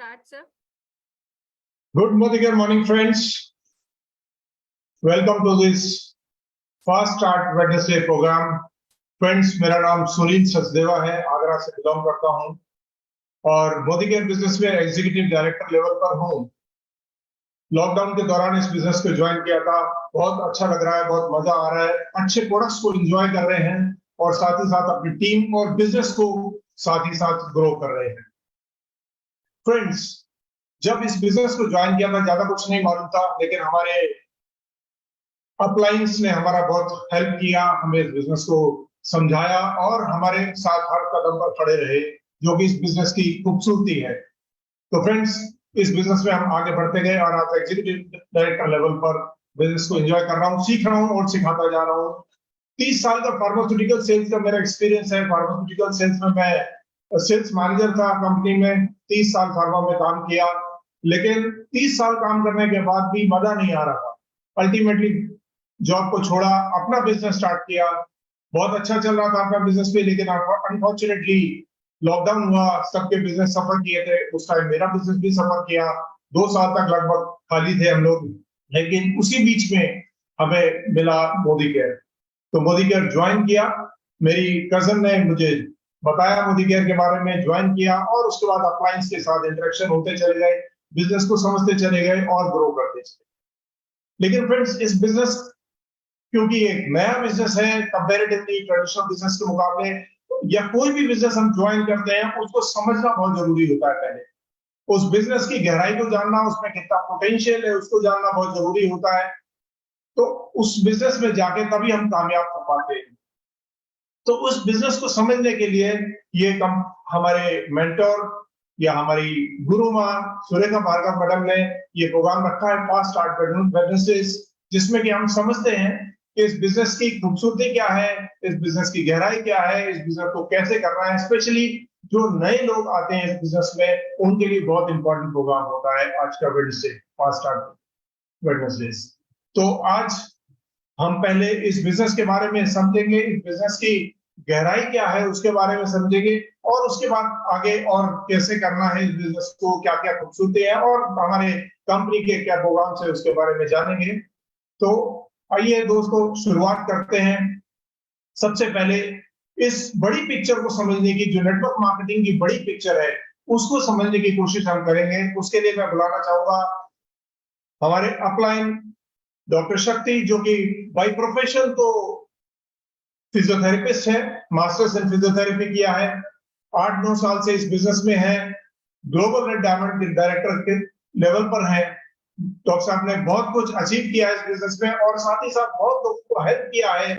start, sir. Good morning, friends. Welcome to this Fast Start Wednesday program. Friends, मेरा नाम सुनील सचदेवा है, आगरा से belong करता हूं और मोदी केयर बिजनेस में एग्जीक्यूटिव डायरेक्टर लेवल पर हूं। लॉकडाउन के दौरान इस बिजनेस को ज्वाइन किया था। बहुत अच्छा लग रहा है, बहुत मजा आ रहा है, अच्छे प्रोडक्ट्स को एंजॉय कर रहे हैं और साथ ही साथ अपनी टीम और बिजनेस को साथ ही साथ ग्रो कर रहे हैं। फ्रेंड्स, जब इस बिजनेस को ज्वाइन किया था ज्यादा कुछ नहीं मालूम था, लेकिन हमारे अपलाइंस ने हमारा बहुत हेल्प किया, हमें इस बिजनेस को समझाया और हमारे साथ हर कदम पर खड़े रहे, जो कि इस बिजनेस की खूबसूरती है। तो फ्रेंड्स, इस बिजनेस में हम आगे बढ़ते गए और आज एग्जीक्यूटिव डायरेक्टर लेवल पर बिजनेस को एंजॉय कर रहा हूँ, सीख रहा हूँ और सिखाता जा रहा हूँ। 30 साल का फार्मास्यूटिकल सेल्स का मेरा एक्सपीरियंस है। फार्मास्यूटिकल सेल्स में मैं सेल्स मैनेजर था कंपनी में, 30 साल फार्मा में काम किया, लेकिन 30 साल काम करने के बाद भी मजा नहीं आ रहा था। अल्टीमेटली जॉब को छोड़ा, अपना बिजनेस स्टार्ट किया। बहुत अच्छा चल रहा था अपना बिजनेस पे, लेकिन अनफॉर्चुनेटली लॉकडाउन हुआ, सबके बिजनेस सफर किए थे। उस टाइम मेरा बिजनेस भी सफर किया, 2 साल तक लगभग खाली थे हम लोग। लेकिन उसी बीच में हमें मिला मोदी केयर, तो मोदी केयर ज्वाइन किया। मेरी कजन ने मुझे बताया मोदी केयर के बारे में, ज्वाइन किया और उसके बाद अप्लायंस के साथ इंटरेक्शन होते चले गए, बिजनेस को समझते चले गए और ग्रो करते चले। लेकिन फ्रेंड्स, इस बिजनेस क्योंकि एक नया बिजनेस है, कंपैरेटिवली ट्रेडिशनल बिजनेस के मुकाबले, या कोई भी बिजनेस हम ज्वाइन करते हैं उसको समझना बहुत जरूरी होता है। पहले उस बिजनेस की गहराई को जानना, उसमें कितना पोटेंशियल है उसको जानना बहुत जरूरी होता है। तो उस बिजनेस में जाके तभी हम कामयाब हो पाते हैं। तो उस बिजनेस को समझने के लिए ये हमारे मेंटोर या हमारी गुरु मां सुरेखा भार्गव मैडम ने ये प्रोग्राम रखा है, फास्ट स्टार्ट वेडनेसडेज, जिसमें कि हम समझते हैं कि इस बिजनेस की खूबसूरती क्या है, इस बिजनेस की गहराई क्या है, इस बिजनेस को कैसे करना है। स्पेशली जो नए लोग आते हैं इस बिजनेस में, उनके लिए बहुत इंपॉर्टेंट प्रोग्राम होता है आज का वेडनेसडे, फास्ट स्टार्ट वेडनेसडेज। तो आज हम पहले इस बिजनेस के बारे में समझेंगे, इस बिजनेस की गहराई क्या है उसके बारे में समझेंगे, और उसके बाद आगे और कैसे करना है इस बिजनेस को, क्या क्या खूबसूरती है और हमारे कंपनी के क्या प्रोग्राम है उसके बारे में जानेंगे। तो आइए दोस्तों, शुरुआत करते हैं। सबसे पहले इस बड़ी पिक्चर को समझने की, जो नेटवर्क मार्केटिंग की बड़ी पिक्चर है, उसको समझने की कोशिश हम करेंगे। उसके लिए मैं बुलाना चाहूंगा हमारे अपलाइन डॉक्टर शक्ति, जो कि बाय प्रोफेशन तो फिजियोथेरेपिस्ट है, मास्टर्स इन फिजियोथेरेपी किया है, 8-9 साल से इस बिजनेस में है, ग्लोबल रेड डायमंड के डायरेक्टर के लेवल पर है। डॉक्टर साहब ने बहुत कुछ अचीव किया है इस बिजनेस में और साथ ही साथ बहुत लोगों को हेल्प किया है।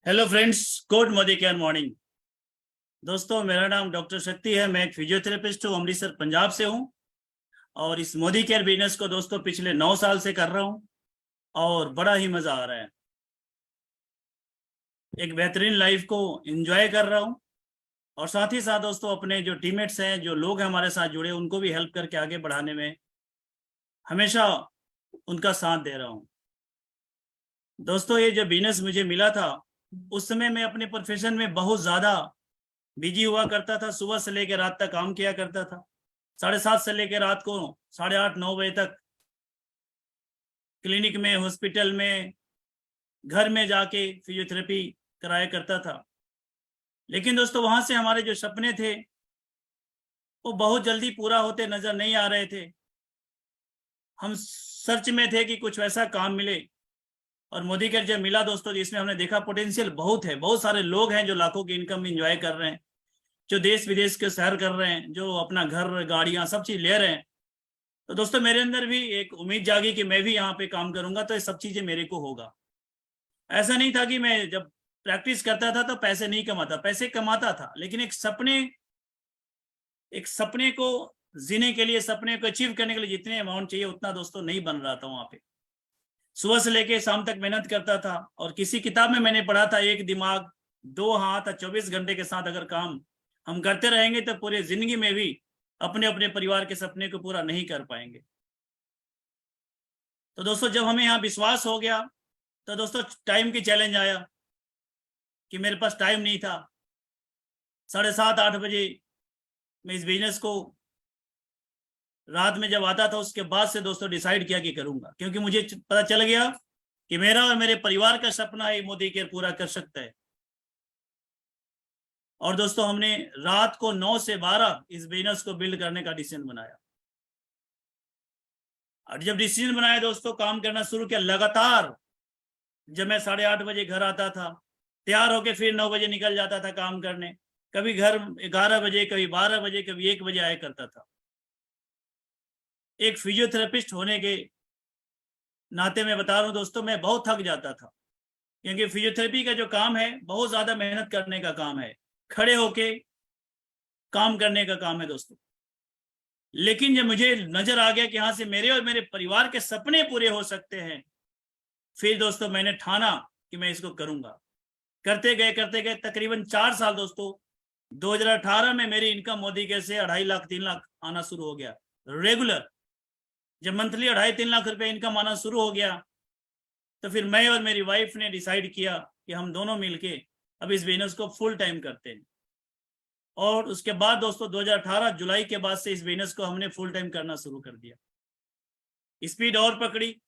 Hello friends, good Modicare morning. दोस्तों, मेरा नाम डॉक्टर शक्ति है, मैं एक फिजियोथेरेपिस्ट हूँ, अमृतसर पंजाब से हूँ और इस मोदी केयर बिजनेस को दोस्तों पिछले 9 साल से कर रहा हूँ और बड़ा ही मजा आ रहा है। एक बेहतरीन लाइफ को एंजॉय कर रहा हूँ और साथ ही साथ दोस्तों अपने जो टीममेट्स हैं, जो लोग हैं हमारे साथ जुड़े, उनको भी हेल्प करके आगे बढ़ाने में हमेशा उनका साथ दे रहा हूँ। दोस्तों, ये जो बिजनेस मुझे मिला था, उस समय मैं अपने प्रोफेशन में बहुत ज्यादा बिजी हुआ करता था। सुबह से लेकर रात तक काम किया करता था, 7:30 से लेकर रात को 8:30-9 बजे तक क्लिनिक में, हॉस्पिटल में, घर में जाके फिजियोथेरेपी कराया करता था। लेकिन दोस्तों, वहां से हमारे जो सपने थे वो बहुत जल्दी पूरा होते नजर नहीं आ रहे थे। हम सर्च में थे कि कुछ वैसा काम मिले और मोदी केयर जब मिला दोस्तों, जिसमें हमने देखा पोटेंशियल बहुत है। बहुत सारे लोग हैं जो लाखों की इनकम एंजॉय कर रहे हैं, जो देश विदेश के सैर कर रहे हैं, जो अपना घर, गाड़ियां, सब चीज ले रहे हैं। तो दोस्तों, मेरे अंदर भी एक उम्मीद जागी कि मैं भी यहाँ पे काम करूंगा तो ये सब चीजें मेरे को होगा। ऐसा नहीं था कि मैं जब प्रैक्टिस करता था तो पैसे नहीं कमाता, पैसे कमाता था, लेकिन एक सपने को जीने के लिए, सपने को अचीव करने के लिए जितने अमाउंट चाहिए उतना दोस्तों नहीं बन रहा था। वहां पे सुबह से लेके शाम तक मेहनत करता था और किसी किताब में मैंने पढ़ा था, एक दिमाग 2 हाथ 24 घंटे के साथ अगर काम हम करते रहेंगे तो पूरी जिंदगी में भी अपने अपने परिवार के सपने को पूरा नहीं कर पाएंगे। तो दोस्तों, जब हमें यहाँ विश्वास हो गया तो दोस्तों टाइम की चैलेंज आया। कि मेरे पास टाइम नहीं था। 7:30-8 बजे मैं इस बिजनेस को रात में जब आता था उसके बाद से दोस्तों डिसाइड किया कि करूंगा, क्योंकि मुझे पता चल गया कि मेरा और मेरे परिवार का सपना है मोदी केयर पूरा कर सकता है। और दोस्तों हमने रात को 9 से 12 इस बिजनेस को बिल्ड करने का डिसीजन बनाया। और जब डिसीजन बनाया दोस्तों, काम करना शुरू किया लगातार। जब मैं 8:30 बजे घर आता था, तैयार होके फिर 9 बजे निकल जाता था काम करने। कभी घर 11 बजे, कभी 12 बजे, कभी 1 बजे आया करता था। एक फिजियोथेरेपिस्ट होने के नाते मैं बता रहा हूँ दोस्तों, मैं बहुत थक जाता था, क्योंकि फिजियोथेरेपी का जो काम है बहुत ज्यादा मेहनत करने का काम है, खड़े होके काम करने का काम है दोस्तों। लेकिन जब मुझे नजर आ गया कि यहाँ से मेरे और मेरे परिवार के सपने पूरे हो सकते हैं, फिर दोस्तों मैंने ठाना कि मैं इसको करूंगा। करते गए तकरीबन 4 साल दोस्तों। 2018 में मेरी इनकम मोदी केयर से 2.5 लाख 3 लाख आना शुरू हो गया रेगुलर। जब मंथली 2.5-3 लाख रुपए इनकम आना शुरू हो गया, तो फिर मैं और मेरी वाइफ ने डिसाइड किया कि हम दोनों मिलके अब इस बिजनेस को फुल टाइम करते हैं। और उसके बाद दोस्तों 2018 जुलाई के बाद से इस बिजनेस को हमने फुल टाइम करना शुरू कर दिया। स्पीड और पकड़ी।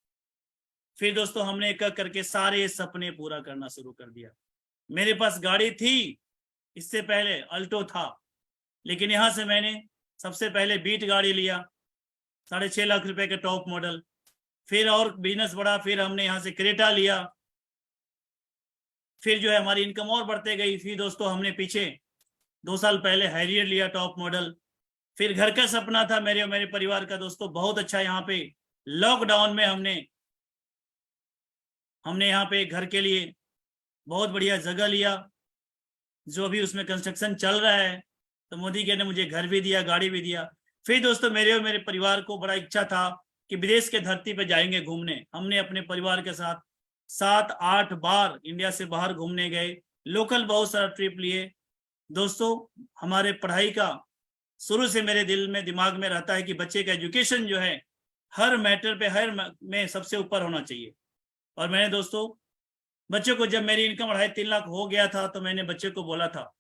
फिर दोस्तों हमने एक एक करके सारे सपने पूरा करना शुरू कर दिया। मेरे पास गाड़ी थी, इससे पहले अल्टो था, लेकिन यहां से मैंने सबसे पहले बीट गाड़ी लिया, 6.5 लाख रुपए के टॉप मॉडल। फिर और बिजनेस बढ़ा, फिर हमने यहाँ से क्रेटा लिया। फिर जो है हमारी इनकम और बढ़ते गई। फिर दोस्तों हमने पीछे 2 साल पहले हैरियर लिया टॉप मॉडल। फिर घर का सपना था मेरे और मेरे परिवार का दोस्तों बहुत अच्छा। यहाँ पे लॉकडाउन में हमने यहाँ पे घर के लिए बहुत बढ़िया जगह लिया, जो अभी उसमें कंस्ट्रक्शन चल रहा है। तो मोदी के ने मुझे घर भी दिया, गाड़ी भी दिया। फिर दोस्तों मेरे और मेरे परिवार को बड़ा इच्छा था कि विदेश के धरती पे जाएंगे घूमने। हमने अपने परिवार के साथ 7-8 बार इंडिया से बाहर घूमने गए, लोकल बहुत सारा ट्रिप लिए। दोस्तों हमारे पढ़ाई का शुरू से मेरे दिल में दिमाग में रहता है कि बच्चे का एजुकेशन जो है हर मैटर पे हर में सबसे ऊपर होना चाहिए। और मैंने दोस्तों बच्चों को, जब मेरी इनकम 2.5-3 लाख हो गया था, तो मैंने बच्चे को बोला था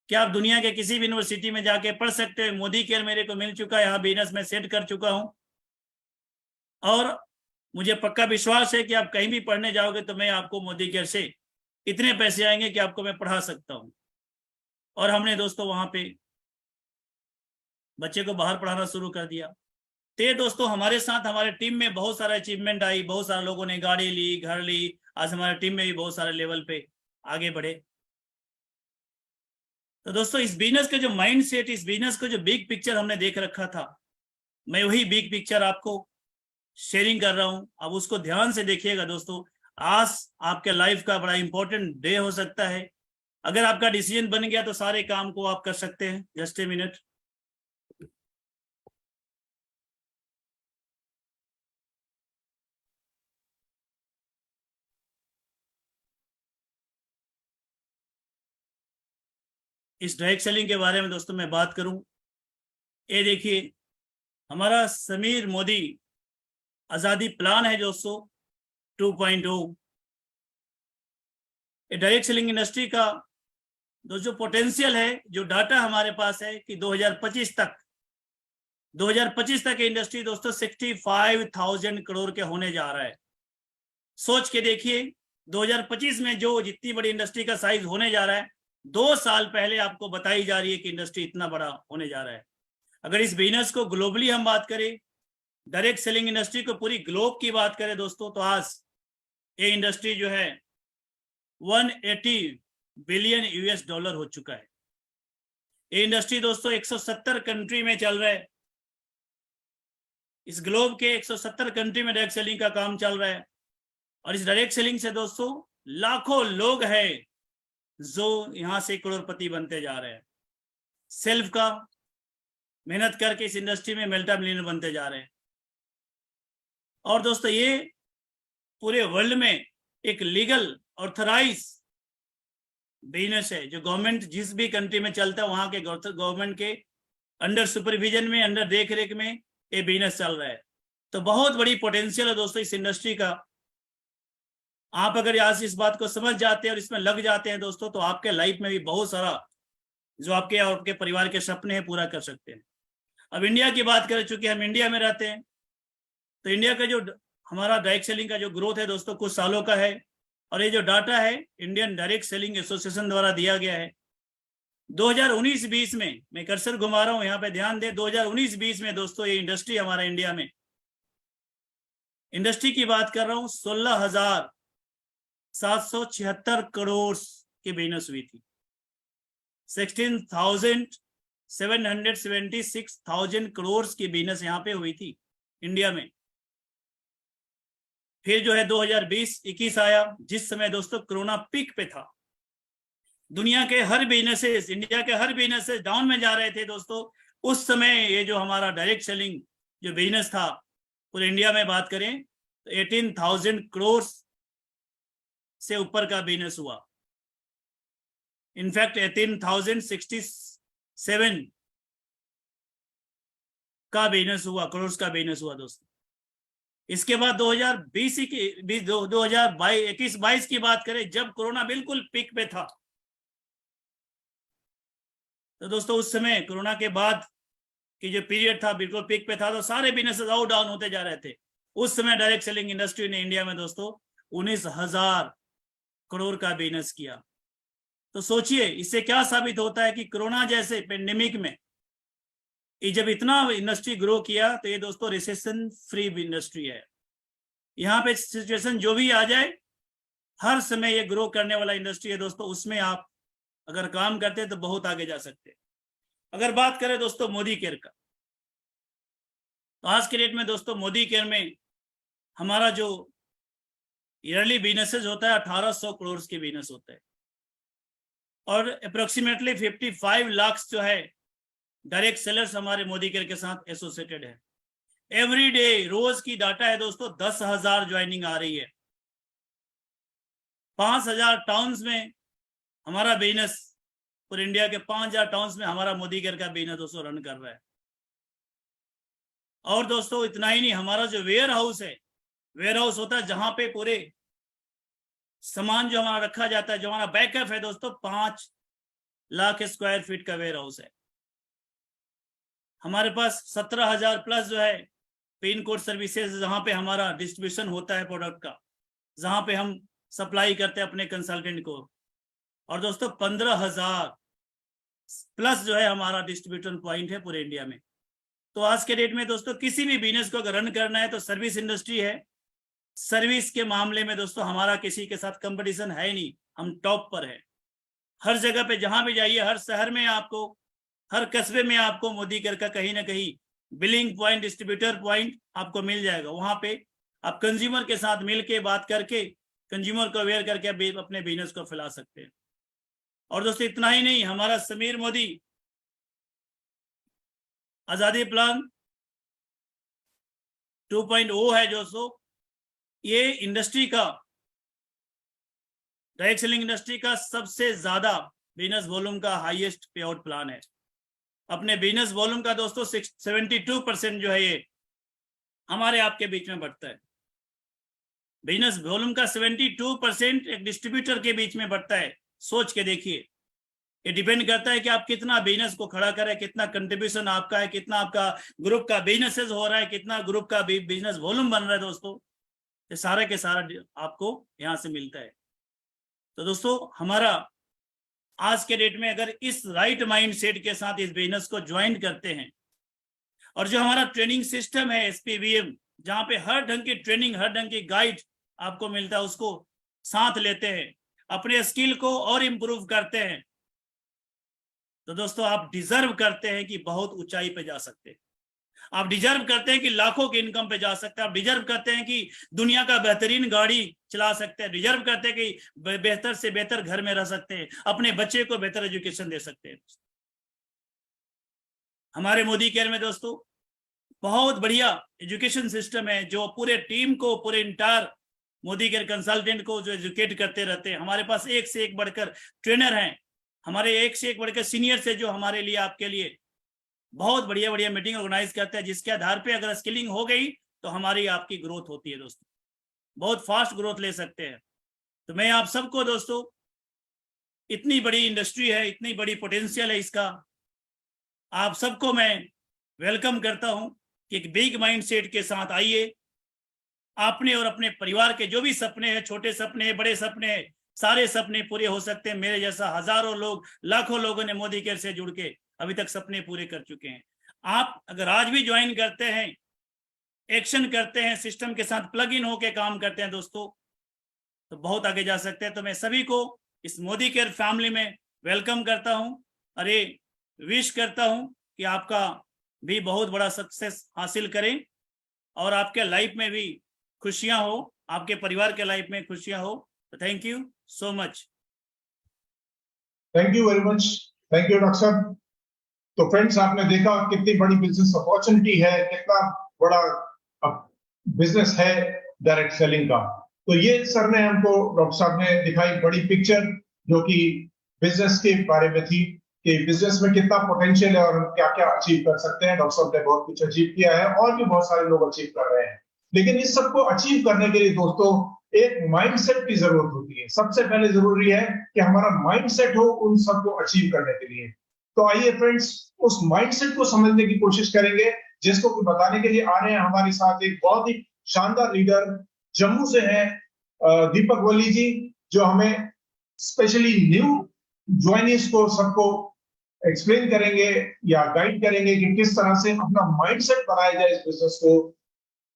कि आप दुनिया के किसी भी यूनिवर्सिटी में जाके पढ़ सकते हैं, मोदी केयर मेरे को मिल चुका है, यहाँ बिजनेस में सेट कर चुका हूँ। और मुझे पक्का विश्वास है कि आप कहीं भी पढ़ने जाओगे तो मैं आपको मोदी केयर से इतने पैसे आएंगे कि आपको मैं पढ़ा सकता हूँ। और हमने दोस्तों वहां पे बच्चे को बाहर पढ़ाना शुरू कर दिया। तो दोस्तों हमारे साथ हमारे टीम में बहुत सारा अचीवमेंट आई, बहुत सारे लोगों ने गाड़ी ली, घर ली। आज हमारे टीम में भी बहुत सारे लेवल पे आगे बढ़े। तो दोस्तों इस बिजनेस का जो माइंड सेट, इस बिजनेस का जो बिग पिक्चर हमने देख रखा था, मैं वही बिग पिक्चर आपको शेयरिंग कर रहा हूं। अब उसको ध्यान से देखिएगा दोस्तों। आज आपके लाइफ का बड़ा इंपॉर्टेंट डे हो सकता है। अगर आपका डिसीजन बन गया तो सारे काम को आप कर सकते हैं। Just a minute. इस डायरेक्ट सेलिंग के बारे में दोस्तों मैं बात करूं, ये देखिए हमारा समीर मोदी आजादी प्लान है दोस्तों 2.0। डायरेक्ट सेलिंग इंडस्ट्री का जो पोटेंशियल है, जो डाटा हमारे पास है कि 2025 तक इंडस्ट्री दोस्तों 65,000 करोड़ के होने जा रहा है। सोच के देखिए 2025 में जो जितनी बड़ी इंडस्ट्री का साइज होने जा रहा है, 2 साल पहले आपको बताई जा रही है कि इंडस्ट्री इतना बड़ा होने जा रहा है। अगर इस बिजनेस को ग्लोबली हम बात करें, डायरेक्ट सेलिंग इंडस्ट्री को पूरी ग्लोब की बात करें दोस्तों, तो आज ये इंडस्ट्री जो है 180 बिलियन यूएस डॉलर हो चुका है। ये इंडस्ट्री दोस्तों 170 कंट्री में चल रहा है। इस ग्लोब के 170 कंट्री में डायरेक्ट सेलिंग का काम चल रहा है। और इस डायरेक्ट सेलिंग से दोस्तों लाखों लोग हैं जो यहां से करोड़पति बनते जा रहे हैं। सेल्फ का मेहनत करके इस इंडस्ट्री में मल्टी मिलियनर बनते जा रहे हैं। और दोस्तों ये पूरे वर्ल्ड में एक लीगल ऑथराइज बिजनेस है, जो गवर्नमेंट जिस भी कंट्री में चलता है वहां के गवर्नमेंट के अंडर सुपरविजन में, अंडर देख रेख में ये बिजनेस चल रहा है। तो बहुत बड़ी पोटेंशियल है दोस्तों इस इंडस्ट्री का। आप अगर यहाँ से इस बात को समझ जाते हैं और इसमें लग जाते हैं दोस्तों, तो आपके लाइफ में भी बहुत सारा जो आपके और आपके परिवार के सपने हैं पूरा कर सकते हैं। अब इंडिया की बात करें, चूंकि हम इंडिया में रहते हैं, तो इंडिया का जो हमारा डायरेक्ट सेलिंग का जो ग्रोथ है दोस्तों कुछ सालों का है, और ये जो डाटा है इंडियन डायरेक्ट सेलिंग एसोसिएशन द्वारा दिया गया है 2019-20 में, मैं कर्सर घुमा रहा हूं यहाँ पे ध्यान दें, 2019-20 में दोस्तों ये इंडस्ट्री हमारा इंडिया में, इंडस्ट्री की बात कर रहा हूं, 16,776 करोड़ की बिजनेस हुई थी। 16,776,000 करोड़ की बिजनेस यहाँ पे हुई थी इंडिया में। फिर जो है 2020-21 आया, जिस समय दोस्तों कोरोना पीक पे था, दुनिया के हर बिजनेसेस, इंडिया के हर बिजनेसेस डाउन में जा रहे थे दोस्तों। उस समय ये जो हमारा डायरेक्ट सेलिंग जो बिजनेस था पूरे इंडिया में बात करें तो 18,000 करोड़ से ऊपर का बिजनेस हुआ। इनफैक्ट 18,067 का बिजनेस हुआ, करोड़ का बिजनेस हुआ दोस्तों। इसके बाद 2021-22 की बात करें, जब कोरोना बिल्कुल पीक पे था, तो दोस्तों उस समय कोरोना के बाद की जो पीरियड था बिल्कुल पीक पे था, तो सारे बिजनेसेस आउट डाउन होते जा रहे थे। उस समय डायरेक्ट सेलिंग इंडस्ट्री ने इंडिया में दोस्तों 19,000 करोड़ का बिजनेस किया। तो सोचिए इससे क्या साबित होता है कि कोरोना जैसे पेंडेमिक में ये जब इतना इंडस्ट्री ग्रो किया, तो ये दोस्तों रिसेशन फ्री इंडस्ट्री है। यहाँ पे सिचुएशन जो भी आ जाए, हर समय ये ग्रो करने वाला इंडस्ट्री है दोस्तों। उसमें आप अगर काम करते हैं तो बहुत आगे जा सकते हैं। अगर बात करें दोस्तों मोदी केयर का, तो आज के डेट में दोस्तों मोदी केयर में हमारा जो ईयरली बिजनेसेस होता है 1,800 करोड़ के बिजनेस होता है, और अप्रोक्सीमेटली 55 लाख जो है डायरेक्ट सेलर्स हमारे मोदी केयर के साथ एसोसिएटेड है। एवरी डे रोज की डाटा है दोस्तों 10,000 ज्वाइनिंग आ रही है। 5,000 टाउन्स में हमारा बिजनेस, पूरे इंडिया के 5,000 टाउन्स में हमारा मोदी केयर का बिजनेस दोस्तों रन कर रहा है। और दोस्तों इतना ही नहीं, हमारा जो वेयर हाउस है, वेयर हाउस होता है जहां पे पूरे सामान जो हमारा रखा जाता है, जो हमारा बैकअप है दोस्तों, 5 लाख स्क्वायर फीट का वेयर हाउस है। हमारे पास 17,000 प्लस जो है पिन कोड सर्विसेज, जहां पे हमारा डिस्ट्रीब्यूशन होता है प्रोडक्ट का, जहां पे हम सप्लाई करते हैं अपने कंसल्टेंट को। और दोस्तों 15,000 प्लस जो है हमारा डिस्ट्रीब्यूशन पॉइंट है पूरे इंडिया में। तो आज के डेट में दोस्तों किसी भी बिजनेस को अगर रन करना है तो सर्विस इंडस्ट्री है। सर्विस के मामले में दोस्तों हमारा किसी के साथ कंपटीशन है नहीं, हम टॉप पर है। हर जगह पे जहां भी जाइए, हर शहर में आपको, हर कस्बे में आपको मोदी केयर का कहीं ना कहीं बिलिंग पॉइंट, डिस्ट्रीब्यूटर पॉइंट आपको मिल जाएगा। वहां पे आप कंज्यूमर के साथ मिलके बात करके, कंज्यूमर को अवेयर करके अपने बिजनेस को फैला सकते हैं। और दोस्तों इतना ही नहीं, हमारा समीर मोदी आजादी प्लान 2.0 है दोस्तों, ये इंडस्ट्री का, डायरेक्ट सेलिंग इंडस्ट्री का सबसे ज्यादा बिजनेस वॉल्यूम का हाईएस्ट पे आउट प्लान है। अपने बिजनेस वॉल्यूम का दोस्तों 72% जो है ये हमारे आपके बीच में बढ़ता है। बिजनेस वॉल्यूम का 72% एक डिस्ट्रीब्यूटर के बीच में बढ़ता है। सोच के देखिए, ये डिपेंड करता है कि आप कितना बिजनेस को खड़ा करें, कितना कंट्रीब्यूशन आपका है, कितना आपका ग्रुप का बिजनेसेस हो रहा है, कितना ग्रुप का बिजनेस वॉल्यूम बन रहा है दोस्तों। ये सारा के सारा आपको यहाँ से मिलता है। तो दोस्तों हमारा आज के डेट में अगर इस राइट माइंडसेट के साथ इस बिजनेस को ज्वाइन करते हैं, और जो हमारा ट्रेनिंग सिस्टम है SPVM, जहां पे हर ढंग की ट्रेनिंग, हर ढंग की गाइड आपको मिलता है, उसको साथ लेते हैं, अपने स्किल को और इम्प्रूव करते हैं, तो दोस्तों आप डिजर्व करते हैं कि बहुत ऊंचाई पे जा सकते हैं। आप डिजर्व करते हैं कि लाखों की इनकम पे जा सकते हैं। आप डिजर्व करते हैं कि दुनिया का बेहतरीन गाड़ी चला सकते हैं। डिजर्व करते हैं कि बेहतर से बेहतर घर में रह सकते हैं, अपने बच्चे को बेहतर एजुकेशन दे सकते हैं। हमारे मोदी केयर में दोस्तों बहुत बढ़िया एजुकेशन सिस्टम है, जो पूरे टीम को, पूरे इंटायर मोदी केयर कंसल्टेंट को जो एजुकेट करते रहते हैं। हमारे पास एक से एक बढ़कर ट्रेनर हैं, हमारे एक से एक बढ़कर सीनियर से, जो हमारे लिए, आपके लिए बहुत बढ़िया बढ़िया मीटिंग ऑर्गेनाइज करते हैं, जिसके आधार पे अगर स्किलिंग हो गई तो हमारी आपकी ग्रोथ होती है दोस्तों। बहुत फास्ट ग्रोथ ले सकते हैं। तो मैं आप सबको दोस्तों, इतनी बड़ी इंडस्ट्री है, इतनी बड़ी पोटेंशियल है इसका, आप सबको मैं वेलकम करता हूं कि एक बिग माइंडसेट के साथ आइए। आपने और अपने परिवार के जो भी सपने हैं, छोटे सपने हैं, बड़े सपने हैं, सारे सपने पूरे हो सकते हैं। मेरे जैसा हजारों लोग, लाखों लोगों ने मोदी केयर से जुड़ के अभी तक सपने पूरे कर चुके हैं। आप अगर आज भी ज्वाइन करते हैं, एक्शन करते हैं, सिस्टम के साथ प्लग इन होके काम करते हैं दोस्तों, तो बहुत आगे जा सकते हैं। तो मैं सभी को इस मोदी केयर फैमिली में वेलकम करता हूं। अरे विश करता हूं कि आपका भी बहुत बड़ा सक्सेस हासिल करें और आपके लाइफ में भी खुशियां हो, आपके परिवार के लाइफ में खुशियां हो। तो thank you so much. Thank you very much. Thank you doctor साहब। तो फ्रेंड्स, आपने देखा कितनी बड़ी बिजनेस अपॉर्चुनिटी है, कितना बड़ा बिजनेस है डायरेक्ट सेलिंग का। तो ये सर ने हमको, डॉक्टर साहब ने दिखाई बड़ी पिक्चर जो कि बिजनेस के बारे में थी, कि बिजनेस में कितना पोटेंशियल है और क्या क्या अचीव कर सकते हैं। डॉक्टर साहब ने बहुत कुछ अचीव किया है और भी बहुत सारे लोग अचीव कर रहे हैं। लेकिन इस सबको अचीव करने के लिए दोस्तों एक माइंडसेट की जरूरत होती है। सबसे पहले जरूरी है कि हमारा माइंडसेट हो उन सबको अचीव करने के लिए। तो आइए फ्रेंड्स, उस माइंडसेट को समझने की कोशिश करेंगे, जिसको कि बताने के लिए आ रहे हैं हमारे साथ एक बहुत ही शानदार लीडर, जम्मू से हैं दीपक वली जी, जो हमें स्पेशली न्यू ज्वाइनीज को सबको एक्सप्लेन करेंगे या गाइड करेंगे कि किस तरह से अपना माइंडसेट बनाया जाए इस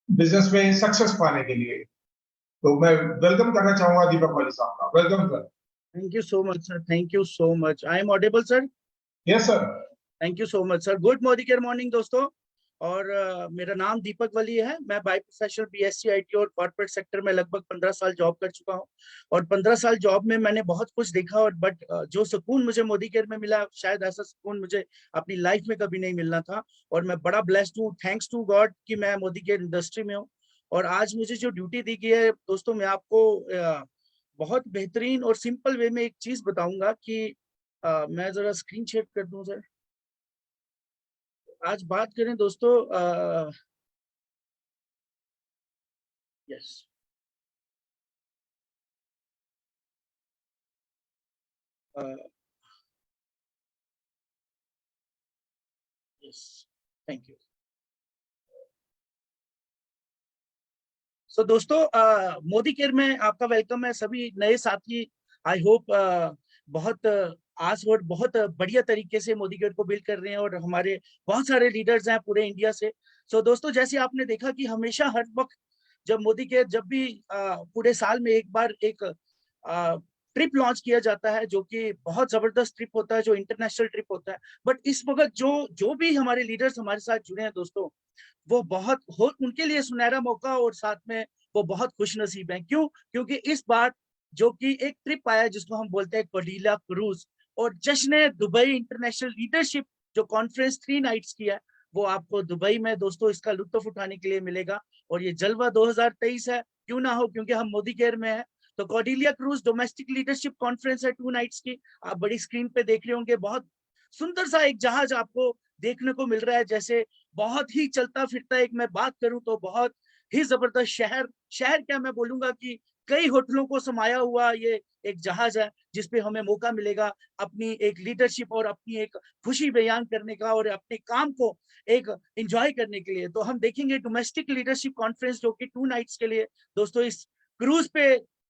बिजनेस में सक्सेस पाने के लिए। तो मैं वेलकम करना चाहूंगा दीपक वली साहब का। Welcome sir. Thank you so much, sir. Thank you so much. I am audible, sir. Yes sir. Thank you so much, sir. Good morning दोस्तों। और मेरा नाम दीपक वली है। मैं बाय प्रोफेशन बीएससी आईटी और कॉर्पोरेट सेक्टर में लगभग 15 साल जॉब कर चुका हूं। और 15 साल जॉब में मैंने बहुत कुछ देखा, और बट जो सुकून मुझे मोदी केयर में मिला, शायद ऐसा सुकून मुझे अपनी लाइफ में कभी नहीं मिलना था। और मैं बड़ा ब्लेस्ड हूँ, थैंक्स टू गॉड, कि मैं मोदी केयर इंडस्ट्री में हूँ। और आज मुझे जो ड्यूटी दी गई है दोस्तों, मैं आपको बहुत बेहतरीन और सिंपल वे में एक चीज बताऊंगा कि मैं जरा स्क्रीन शेयर कर दूं सर। आज बात करें दोस्तों, यस, यस, थैंक यू। सो दोस्तों, मोदी केयर में आपका वेलकम है। सभी नए साथी, आई होप बहुत आज और बहुत बढ़िया तरीके से मोदी केयर को बिल्ड कर रहे हैं, और हमारे बहुत सारे लीडर्स हैं पूरे इंडिया से। सो दोस्तों, जैसे आपने देखा कि हमेशा हर वक्त जब मोदी केयर, जब भी पूरे साल में एक बार एक ट्रिप लॉन्च किया जाता है, जो कि बहुत जबरदस्त ट्रिप होता है, जो इंटरनेशनल ट्रिप होता है। बट इस वक्त जो जो भी हमारे लीडर्स हमारे साथ जुड़े हैं दोस्तों, वो बहुत हो, उनके लिए सुनहरा मौका, और साथ में वो बहुत खुश नसीब हैं। क्यों? क्योंकि इस बार जो कि एक ट्रिप आया जिसको हम बोलते हैं कोडिला क्रूज, और जश्न दुबई इंटरनेशनल लीडरशिप जो कॉन्फ्रेंस 3 नाइट्स की है, वो आपको दुबई में दोस्तों इसका लुत्फ उठाने के लिए मिलेगा। और ये जलवा 2023 है, क्यों ना हो, क्योंकि हम मोदी केयर में है। तो Cordelia cruise domestic leadership conference है 2 नाइट्स की। आप बड़ी स्क्रीन पे देख रहे होंगे, बहुत सुंदर सा एक जहाज आपको देखने को मिल रहा है। जैसे बहुत ही चलता फिरता, एक मैं बात करूं तो बहुत ही जबरदस्त शहर क्या मैं बोलूंगा कि कई होटलों को समाया हुआ ये एक जहाज है, जिसपे हमें मौका मिलेगा अपनी एक लीडरशिप और अपनी एक खुशी बयान करने का, और अपने काम को एक एंजॉय करने के लिए। तो हम देखेंगे डोमेस्टिक लीडरशिप कॉन्फ्रेंस, जो कि 2 नाइट्स के लिए दोस्तों इस क्रूज पे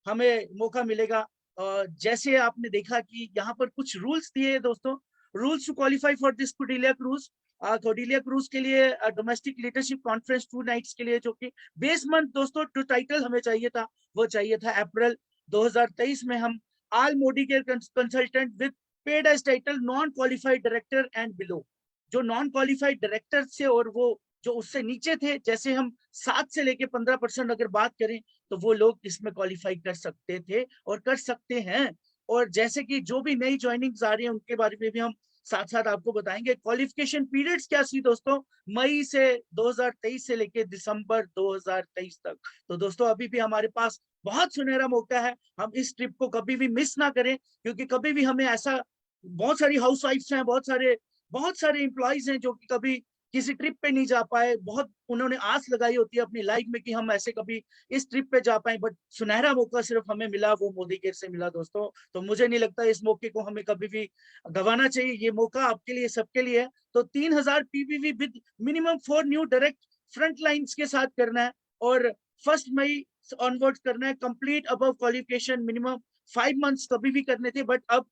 हमें मौका मिलेगा। जैसे आपने देखा कि यहाँ पर कुछ रूल्स दिए दोस्तों, rules to qualify for this Cordelia cruise. Cordelia cruise के लिए डोमेस्टिक लीडरशिप कॉन्फ्रेंस 2 नाइट्स के लिए, जो कि बेस मंथ दोस्तों जो टाइटल हमें चाहिए था, वो चाहिए था अप्रैल 2023 में। हम all Modicare consultant with paid as title non qualified director and below, जो नॉन क्वालिफाइड डायरेक्टर से और वो जो उससे नीचे थे, जैसे हम 7 से लेके 15% अगर बात करें, तो वो लोग इसमें क्वालिफाई कर सकते थे और कर सकते हैं। और जैसे कि जो भी नई ज्वाइनिंग्स आ रही हैं, उनके बारे में भी हम साथ साथ आपको बताएंगे। क्वालिफिकेशन पीरियड्स क्या थी दोस्तों, मई से 2023 से लेके दिसंबर 2023 तक। तो दोस्तों, अभी भी हमारे पास बहुत सुनहरा मौका है, हम इस ट्रिप को कभी भी मिस ना करें। क्योंकि कभी भी हमें ऐसा, बहुत सारी हाउस वाइफ्स हैं, बहुत सारे एम्प्लॉइज हैं जो कि कभी किसी ट्रिप पे नहीं जा पाए, बहुत उन्होंने आस लगाई होती है अपनी लाइफ में कि हम ऐसे कभी इस ट्रिप पे जा पाए, बट सुनहरा मौका सिर्फ हमें मिला, वो मोदी केयर से मिला दोस्तों। तो मुझे नहीं लगता इस मौके को हमें कभी भी गंवाना चाहिए। ये मौका आपके लिए, सबके लिए है। तो 3000 PVV with minimum 4 new direct front lines के साथ करना है, और 1 मई ऑनवर्ड करना है। Complete above qualification minimum 5 months कभी भी करने थे, बट अब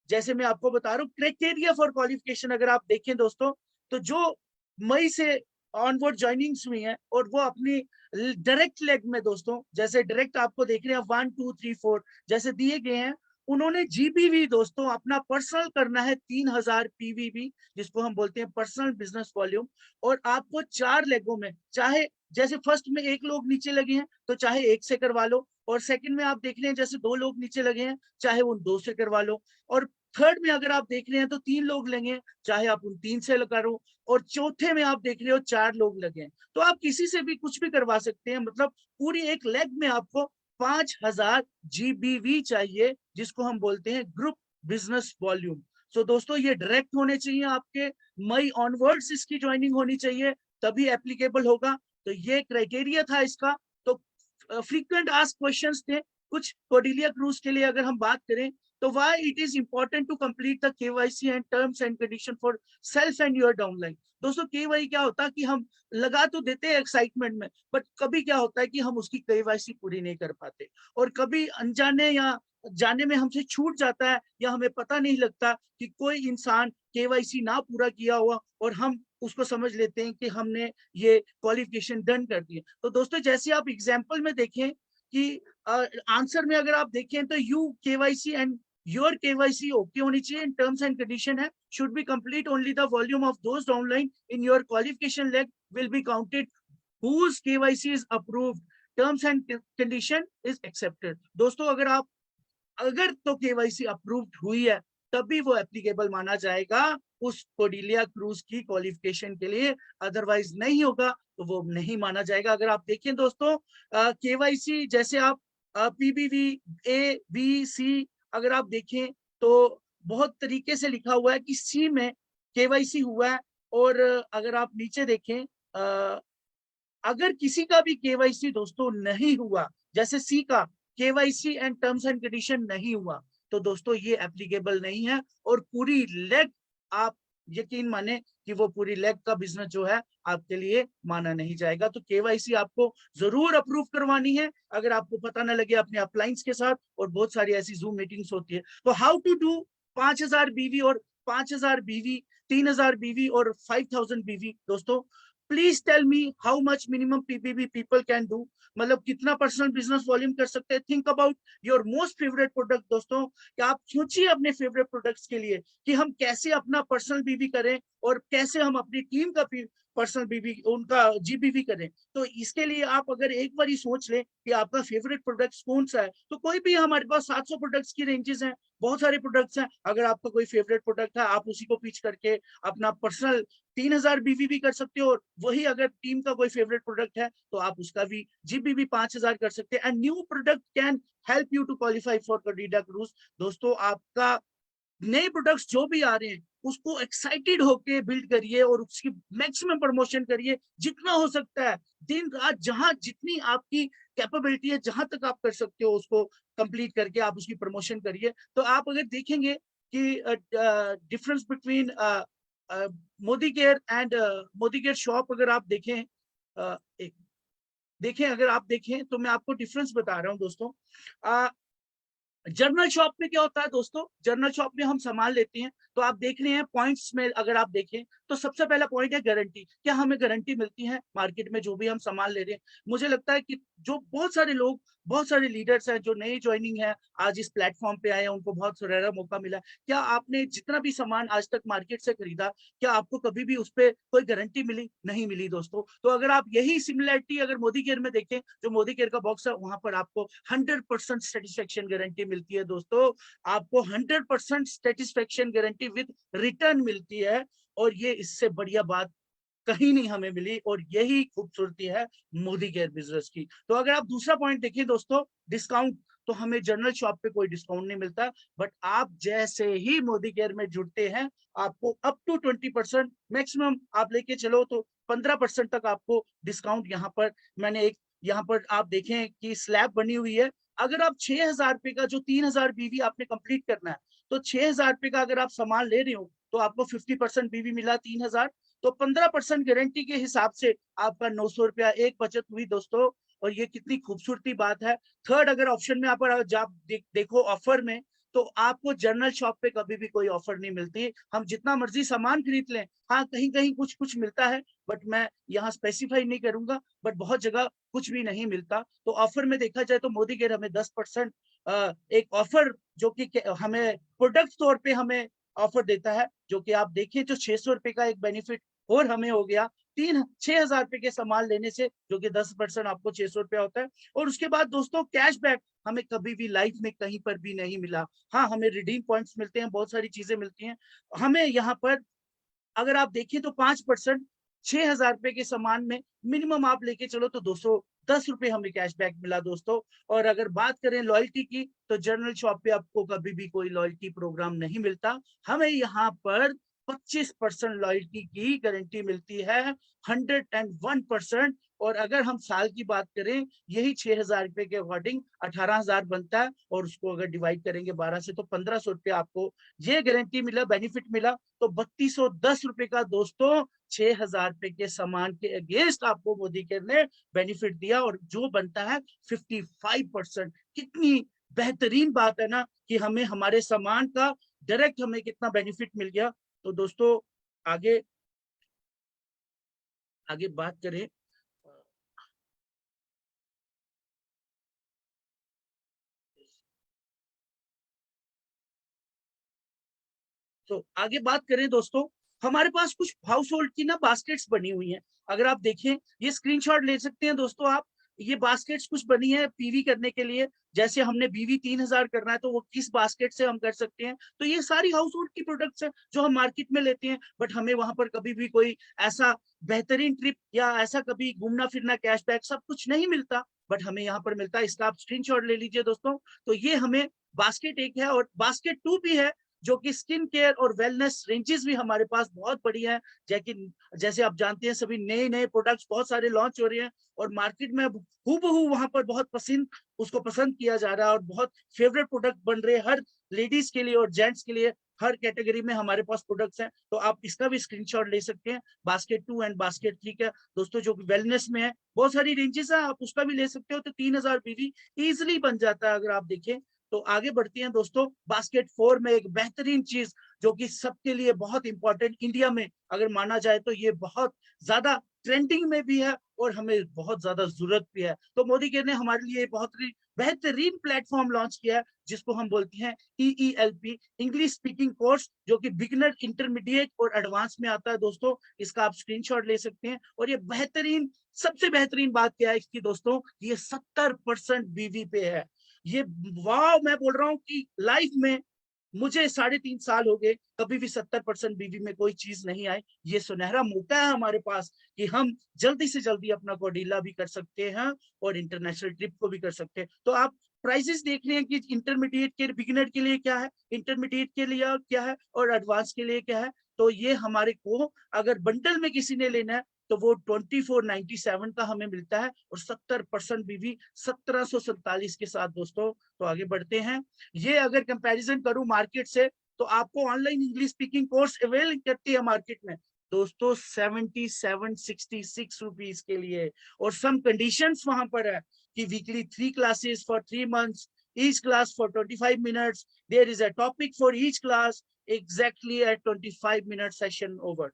जैसे मैं आपको बता रहा हूँ क्राइटेरिया फॉर क्वालिफिकेशन अगर आप देखें दोस्तों, तो जो मई से ऑनवर्ड ज्वाइनिंग्स हुई है और वो अपनी डायरेक्ट लेग में दोस्तों, जैसे डायरेक्ट आपको देख रहे हैं 1 2 3 4 जैसे दिए गए हैं, उन्होंने जीबीवी दोस्तों अपना पर्सनल करना है 3000 पीवीवी, जिसको हम बोलते हैं पर्सनल बिजनेस वॉल्यूम। और आपको 4 लेगों में, चाहे जैसे फर्स्ट में 1 लोग नीचे लगे हैं तो चाहे 1 से करवा लो, और सेकंड में आप देख रहे हैं जैसे 2 लोग नीचे लगे हैं चाहे उन 2 से करवा लो, और थर्ड में अगर आप देख रहे हैं तो 3 लोग लगे, चाहे आप उन 3 से करो, और चौथे में आप देख रहे हो 4 लोग लगे। तो आप किसी से भी कुछ भी करवा सकते हैं, मतलब पूरी एक लेग में आपको 5000 जीबीवी चाहिए, जिसको हम बोलते हैं ग्रुप बिजनेस वॉल्यूम। सो दोस्तों ये डायरेक्ट होने चाहिए आपके, मई ऑनवर्ड्स इसकी ज्वाइनिंग होनी चाहिए, तभी एप्लीकेबल होगा। तो ये क्राइटेरिया था इसका। तो फ्रीक्वेंट आस्क क्वेश्चंस थे कुछ कोर्डेलिया क्रूज के लिए अगर हम बात करें, तो why it is important to complete the KYC and terms and condition for self and your downline. दोस्तों केवाई क्या होता है कि हम लगा तो देते हैं एक्साइटमेंट में, बट कभी क्या होता है कि हम उसकी केवाईसी पूरी नहीं कर पाते, और कभी अनजाने या जाने में हमसे छूट जाता है, या हमें पता नहीं लगता कि कोई इंसान केवाईसी ना पूरा किया हुआ, और हम उसको समझ लेते हैं कि हमने ये क्वालिफिकेशन डन कर दी। तो दोस्तों जैसे आप एग्जाम्पल में देखें कि आंसर में अगर आप देखें तो you KYC and your KYC okay होनी चाहिए, टर्म्स एंड कंडीशन है should be complete only the volume of those downline in your qualification leg will be counted whose KYC is approved, terms and condition is accepted। दोस्तों अगर तो KYC approved हुई है तभी वो एप्लीकेबल माना जाएगा उस कोर्डेलिया क्रूज की क्वालिफिकेशन के लिए, अदरवाइज नहीं होगा तो वो नहीं माना जाएगा। अगर आप देखें दोस्तों केवाईसी जैसे आप पीबीवी ए बी सी अगर आप देखें तो बहुत तरीके से लिखा हुआ है कि सी में केवाईसी हुआ है, और अगर आप नीचे देखें अगर किसी का भी केवाईसी दोस्तों नहीं हुआ, जैसे सी का KYC and terms and condition नहीं हुआ, तो दोस्तों ये एप्लीकेबल नहीं है, और पूरी लेग आप यकीन माने कि वो पूरी लेग का बिजनेस जो है आपके लिए माना नहीं जाएगा। तो केवाईसी आपको जरूर अप्रूव करवानी है, अगर आपको पता ना लगे अपने अपलाइंस के साथ, और बहुत सारी ऐसी जूम मीटिंग्स होती है। तो हाउ टू डू 5000 बीवी और 5000 बीवी, 3000 बीवी और 5000 बीवी। दोस्तों please tell me how much minimum PPV people can do, मतलब कितना पर्सनल बिजनेस वॉल्यूम कर सकते हैं। Think about your most favourite product दोस्तों, कि आप सोचिए अपने फेवरेट प्रोडक्ट्स के लिए कि हम कैसे अपना पर्सनल बीवी करें, और कैसे हम अपनी टीम का पर्सनल बीवी उनका जीबीवी करें। तो इसके लिए आप अगर एक बार ही सोच लें कि आपका फेवरेट प्रोडक्ट कौन सा है, तो कोई भी, हमारे पास 700 प्रोडक्ट्स की रेंजेस हैं, बहुत सारे प्रोडक्ट्स हैं। अगर आपका कोई फेवरेट प्रोडक्ट है आप उसी को पिच करके अपना पर्सनल 3000 बीवी भी कर सकते हो, और वही अगर टीम का कोई फेवरेट प्रोडक्ट है तो आप उसका भी जीबीवी 5000 कर सकते हैं। And new product can help you to qualify for Cordelia cruise. दोस्तों आपका नए प्रोडक्ट्स जो भी आ रहे हैं उसको एक्साइटेड होके बिल्ड करिए, और उसकी मैक्सिमम प्रमोशन करिए जितना हो सकता है, दिन रात जहां जितनी आपकी कैपेबिलिटी है, जहां तक आप कर सकते हो उसको कंप्लीट करके आप उसकी प्रमोशन करिए। तो आप अगर देखेंगे कि difference between Modi care and Modi care shop, अगर आप देखें एक देखें अगर आप देखें तो मैं आपको डिफरेंस बता रहा हूं दोस्तों। जर्नल शॉप में क्या होता है दोस्तों, जर्नल शॉप में हम सामान लेते हैं, तो आप देख रहे हैं पॉइंट्स में अगर आप देखें तो सबसे पहला पॉइंट है गारंटी। क्या हमें गारंटी मिलती है मार्केट में जो भी हम सामान ले रहे हैं? मुझे लगता है कि जो बहुत सारे लोग, बहुत सारे लीडर्स हैं जो नई ज्वाइनिंग है, आज इस प्लेटफॉर्म पे आए हैं, उनको बहुत सुनहरा मौका मिला। क्या आपने जितना भी सामान आज तक मार्केट से खरीदा, क्या आपको कभी भी उस पर कोई गारंटी मिली? नहीं मिली दोस्तों। तो अगर आप यही सिमिलरिटी अगर मोदी केयर में देखें, जो मोदी केयर का बॉक्स है वहां पर आपको 100% सेटिस्फेक्शन गारंटी मिलती है दोस्तों, आपको 100% सेटिस्फेक्शन गारंटी विद रिटर्न मिलती है, और ये इससे बढ़िया बात कहीं नहीं हमें मिली, और यही खूबसूरती है मोदी केयर बिजनेस की। तो अगर आप दूसरा पॉइंट देखिए दोस्तों, डिस्काउंट, तो हमें जनरल शॉप पे कोई डिस्काउंट नहीं मिलता। बट आप जैसे ही मोदी केयर में जुड़ते हैं, आपको अप टू 20%, मैक्सिमम आप लेके चलो तो 15% तक आपको डिस्काउंट यहाँ पर, मैंने एक यहाँ पर आप देखें कि स्लैब बनी हुई है। अगर आप 6,000 रुपए का, जो 3,000 बीवी आपने कंप्लीट करना है, तो 6,000 रुपए का अगर आप सामान ले रहे हो तो आपको 50% बीवी मिला 3,000, तो 15% गारंटी के हिसाब से आपका 900 रुपया एक बचत हुई दोस्तों। और ये कितनी खूबसूरती बात है। थर्ड अगर ऑप्शन में आप देखो ऑफर में, तो आपको जनरल शॉप पे कभी भी कोई ऑफर नहीं मिलती। हम जितना मर्जी सामान खरीद लें, हाँ कहीं कहीं कुछ कुछ मिलता है, बट मैं यहाँ स्पेसिफाई नहीं करूंगा, बट बहुत जगह कुछ भी नहीं मिलता। तो ऑफर में देखा जाए तो मोदी केयर हमें 10% एक ऑफर जो कि हमें प्रोडक्ट तौर पे हमें ऑफर देता है, जो कि आप देखिए तो 600 रुपए का एक बेनिफिट और हमें हो गया 6,000 रुपए के सामान लेने से, जो कि 10% आपको 600 रुपया होता है। और उसके बाद दोस्तों कैशबैक हमें कभी भी लाइफ में कहीं पर भी नहीं मिला। हाँ हमें रिडीम पॉइंट्स मिलते हैं, बहुत सारी चीजें मिलती हैं हमें यहाँ पर। अगर आप देखिए तो 5% 6,000 रुपए के सामान में मिनिमम आप लेके चलो तो 210 रुपए हमें कैशबैक मिला दोस्तों। और अगर बात करें लॉयल्टी की, तो जनरल शॉप पे आपको कभी भी कोई लॉयल्टी प्रोग्राम नहीं मिलता। हमें यहाँ पर 25% लॉयल्टी की गारंटी मिलती है, 101%। और अगर हम साल की बात करें, यही 6,000 रुपए के अकॉर्डिंग 18,000 बनता है, और उसको अगर डिवाइड करेंगे 12 से तो 1,500 रुपये आपको ये गारंटी मिला, बेनिफिट मिला। तो 3,210 रुपए का दोस्तों 6,000 रुपए के सामान के अगेंस्ट आपको मोदी केयर ने बेनिफिट दिया, और जो बनता है 55%। कितनी बेहतरीन बात है ना, कि हमें हमारे सामान का डायरेक्ट हमें कितना बेनिफिट मिल गया। तो दोस्तों आगे आगे बात करें, तो आगे बात करें दोस्तों, हमारे पास कुछ हाउस होल्ड की ना बास्केट्स बनी हुई हैं। अगर आप देखें, ये स्क्रीनशॉट ले सकते हैं दोस्तों आप। ये बास्केट्स कुछ बनी है पीवी करने के लिए, जैसे हमने बीवी 3,000 करना है तो वो किस बास्केट से हम कर सकते हैं। तो ये सारी हाउस होल्ड की प्रोडक्ट्स हैं जो हम मार्केट में लेते हैं, बट हमें वहां पर कभी भी कोई ऐसा बेहतरीन ट्रिप या ऐसा कभी घूमना फिरना कैशबैक सब कुछ नहीं मिलता, बट हमें यहाँ पर मिलता है। इसका आप स्क्रीनशॉट ले लीजिए दोस्तों। तो ये हमें बास्केट एक है, और बास्केट 2 भी है, जो कि स्किन केयर और वेलनेस रेंजेस भी हमारे पास बहुत बढ़िया है। जैसे आप जानते हैं सभी नए नए प्रोडक्ट्स बहुत सारे लॉन्च हो रहे हैं, और मार्केट में हूबहू वहां पर बहुत उसको पसंद किया जा रहा है, और बहुत फेवरेट प्रोडक्ट बन रहे हैं हर लेडीज के लिए और जेंट्स के लिए। हर कैटेगरी में हमारे पास प्रोडक्ट्स हैं, तो आप इसका भी स्क्रीनशॉट ले सकते हैं, बास्केट 2 एंड बास्केट 3 का दोस्तों, जो कि वेलनेस में है। बहुत सारी रेंजेस है, आप उसका भी ले सकते हो। तो 3,000 बीवी इजिली बन जाता है अगर आप देखें। तो आगे बढ़ते हैं दोस्तों, बास्केट 4 में एक बेहतरीन चीज जो कि सबके लिए बहुत इंपॉर्टेंट, इंडिया में अगर माना जाए तो ये बहुत ज्यादा ट्रेंडिंग में भी है और हमें बहुत ज्यादा जरूरत भी है। तो मोदी केयर ने हमारे लिए बहुत बेहतरीन प्लेटफॉर्म लॉन्च किया है, जिसको हम बोलते हैं EELP, इंग्लिश स्पीकिंग कोर्स, जो कि बिगिनर, इंटरमीडिएट और एडवांस में आता है दोस्तों। इसका आप स्क्रीनशॉट ले सकते हैं। और ये बेहतरीन, सबसे बेहतरीन बात क्या है इसकी दोस्तों, ये 70% बीवी पे है। ये वाह, मैं बोल रहा हूँ कि लाइफ में मुझे 3.5 साल हो गए, कभी भी 70% बीवी में कोई चीज नहीं आई। ये सुनहरा मौका है हमारे पास कि हम जल्दी से जल्दी अपना कोडिला भी कर सकते हैं और इंटरनेशनल ट्रिप को भी कर सकते हैं। तो आप प्राइसेस देख रहे हैं कि इंटरमीडिएट के बिगिनर के लिए क्या है, इंटरमीडिएट के लिए क्या है, और एडवांस के लिए क्या है। तो ये हमारे को अगर बंडल में किसी ने लेना है तो वो 2497 का हमें मिलता है, और 70% बीवी 1747 के साथ दोस्तों। तो आगे बढ़ते हैं, ये अगर कंपैरिजन करूं मार्केट से, तो आपको online English speaking course avail करती है मार्केट में दोस्तों 7766 रुपीज के लिए। और सम कंडीशंस वहां पर है कि weekly 3 classes for 3 months, each class for 25 minutes, there is a topic for each class, exactly at 25 minute session over।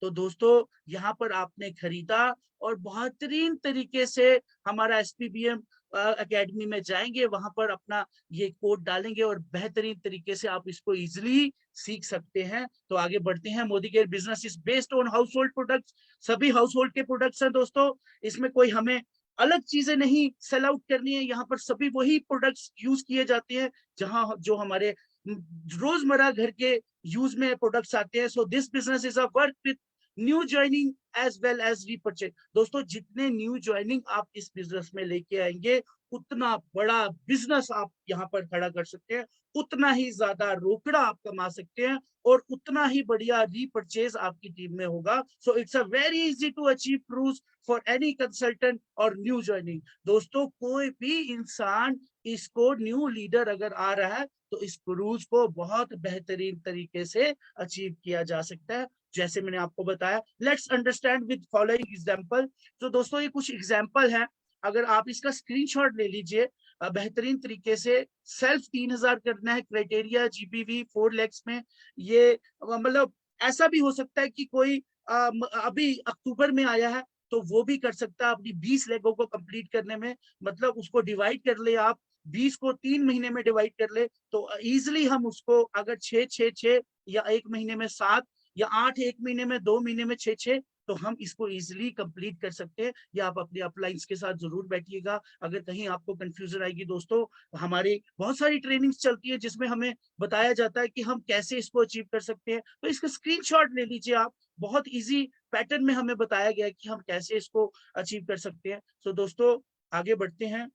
तो दोस्तों यहाँ पर आपने खरीदा और बेहतरीन तरीके से हमारा SPBM एकेडमी में जाएंगे, वहां पर अपना ये कोड डालेंगे और बेहतरीन तरीके से आप इसको इजिली सीख सकते हैं। तो आगे बढ़ते हैं, Modi care business is based on house hold products. सभी हाउस होल्ड के प्रोडक्ट्स हैं दोस्तों, इसमें कोई हमें अलग चीजें नहीं सेल आउट करनी है। यहाँ पर सभी वही प्रोडक्ट्स यूज किए जाते हैं जहां जो हमारे रोजमर्रा घर के यूज में प्रोडक्ट्स आते हैं। So this business is a work with new joining as well as repurchase. दोस्तों जितने न्यू ज्वाइनिंग आप इस बिजनेस में लेके आएंगे, उतना बड़ा बिजनेस आप यहाँ पर खड़ा कर सकते हैं, उतना ही ज्यादा रोकड़ा आप कमा सकते हैं और उतना ही बढ़िया रीपरचेज आपकी टीम में होगा। So it's a very easy to achieve cruise for any consultant और न्यू जर्निंग। दोस्तों कोई भी इंसान इसको न्यू लीडर अगर आ रहा है तो इस क्रूज को बहुत बेहतरीन तरीके से अचीव किया जा सकता है, जैसे मैंने आपको बताया। Let's understand with following example. तो दोस्तों ये कुछ एग्जांपल है, अगर आप इसका स्क्रीनशॉट ले लीजिए बेहतरीन तरीके से। सेल्फ 3000 करना है, क्राइटेरिया जीबीवी 4 lakhs में। ये मतलब ऐसा भी हो सकता है कि कोई अभी अक्टूबर में आया है तो वो भी कर सकता है अपनी 20 लेगों को कंप्लीट करने में। मतलब उसको डिवाइड कर ले आप, 20 को 3 महीने में डिवाइड कर ले तो इजिली हम उसको अगर 6 या 1 महीने में 7 या 8 1 महीने में 2 महीने में 6 तो हम इसको इजिली कंप्लीट कर सकते हैं। या आप अपने अपलाइंस के साथ जरूर बैठिएगा, अगर कहीं आपको कंफ्यूजन आएगी दोस्तों। हमारी बहुत सारी ट्रेनिंग्स चलती है जिसमें हमें बताया जाता है कि हम कैसे इसको अचीव कर सकते हैं, तो इसका स्क्रीनशॉट ले लीजिए आप। बहुत इजी पैटर्न में हमें बताया गया है कि हम कैसे इसको अचीव कर सकते हैं। तो दोस्तों आगे बढ़ते हैं।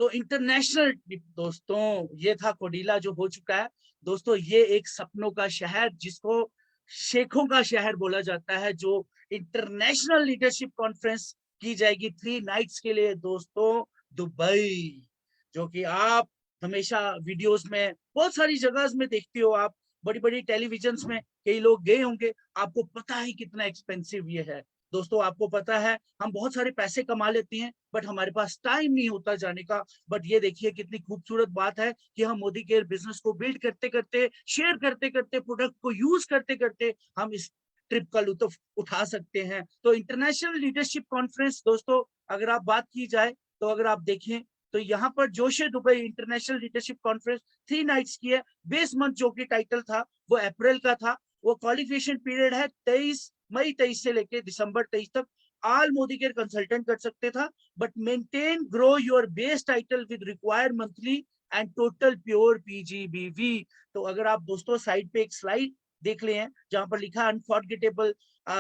तो इंटरनेशनल ट्रिप दोस्तों, ये था कोडीला जो हो चुका है। दोस्तों ये एक सपनों का शहर जिसको शेखों का शहर बोला जाता है, जो इंटरनेशनल लीडरशिप कॉन्फ्रेंस की जाएगी 3 नाइट्स के लिए दोस्तों, दुबई। जो कि आप हमेशा वीडियोस में बहुत सारी जगह में देखते हो, आप बड़ी बड़ी टेलीविजन में कई लोग गए होंगे, आपको पता है कितना एक्सपेंसिव ये है। दोस्तों आपको पता है हम बहुत सारे पैसे कमा लेते हैं बट हमारे पास टाइम नहीं होता जाने का। बट ये देखिए कितनी खूबसूरत बात है कि हम मोदी केयर बिजनेस को बिल्ड करते करते, शेयर करते करते, प्रोडक्ट को यूज करते करते हम इस ट्रिप का लुत्फ उठा सकते हैं। तो इंटरनेशनल लीडरशिप कॉन्फ्रेंस दोस्तों अगर आप बात की जाए तो अगर आप देखें तो यहाँ पर जोशे Dubai international leadership conference 3 nights की है। बेस मंथ जो कि टाइटल था वो अप्रैल का था। वो क्वालिफिकेशन पीरियड है 23 मई 23 से लेके दिसंबर 23 तक। ऑल मोदी केयर कंसल्टेंट कर सकते था, but maintain grow your base title with required monthly and total pure PGBV. तो अगर आप दोस्तों साइड पे एक स्लाइड देख ले हैं जहां पर लिखा अनफॉरगेटेबल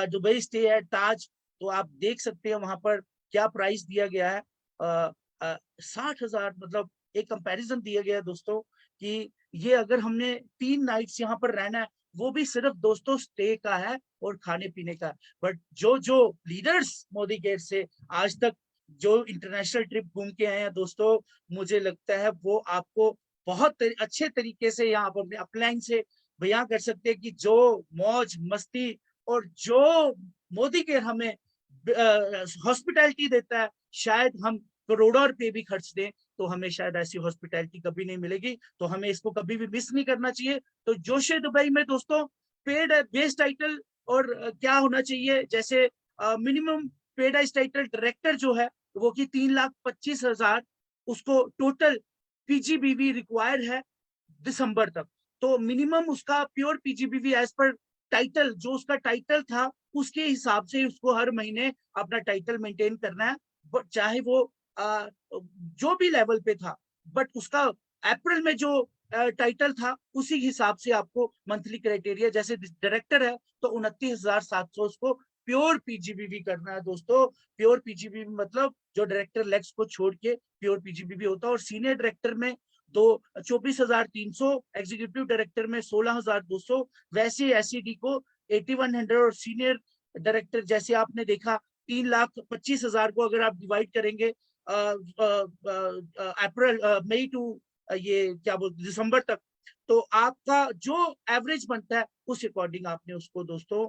दुबई स्टे एट ताज, तो आप देख सकते हैं वहां पर क्या प्राइस दिया गया है। 60,000, मतलब एक कंपैरिजन दिया गया है दोस्तों कि ये अगर हमने 3 नाइट्स यहाँ पर रहना है, वो भी सिर्फ दोस्तों स्टे का है और खाने पीने का। बट जो जो लीडर्स मोदी केयर से आज तक जो इंटरनेशनल ट्रिप घूम के आए हैं दोस्तों, मुझे लगता है वो आपको बहुत अच्छे तरीके से यहाँ पर अपने अपलाइन से बयां कर सकते हैं कि जो मौज मस्ती और जो मोदी केयर हमें हॉस्पिटैलिटी देता है, शायद हम करोड़ों रुपए भी खर्च दें तो हमें शायद ऐसी हॉस्पिटैलिटी कभी नहीं मिलेगी। तो हमें इसको कभी भी मिस नहीं करना चाहिए। तो जोशे दुबई में दोस्तों पेड बेस टाइटल और क्या होना चाहिए, जैसे minimum paid ice title director जो है वो कि 3,25,000 उसको टोटल पीजीबीवी रिक्वायर्ड है दिसंबर तक। तो मिनिमम उसका प्योर पीजीबीवी एज पर टाइटल, जो उसका टाइटल था उसके हिसाब से उसको हर महीने अपना टाइटल मेंटेन करना है, चाहे वो जो भी लेवल पे था। बट उसका अप्रैल में जो टाइटल था उसी हिसाब से आपको मंथली क्राइटेरिया, जैसे डायरेक्टर है तो 29,700 उसको प्योर पीजीबीवी करना है दोस्तों। प्योर पीजीबीवी मतलब जो डायरेक्टर लेग्स को छोड़ के प्योर पीजीबीवी होता है। और सीनियर डायरेक्टर में तो 24,300, एग्जीक्यूटिव डायरेक्टर में 16,200, वैसे एसईडी को 8100 और सीनियर डायरेक्टर जैसे आपने देखा 3,25,000 को अगर आप डिवाइड करेंगे अप्रैल मई टू ये क्या बोलते दिसंबर तक, तो आपका जो एवरेज बनता है उस अकॉर्डिंग आपने उसको दोस्तों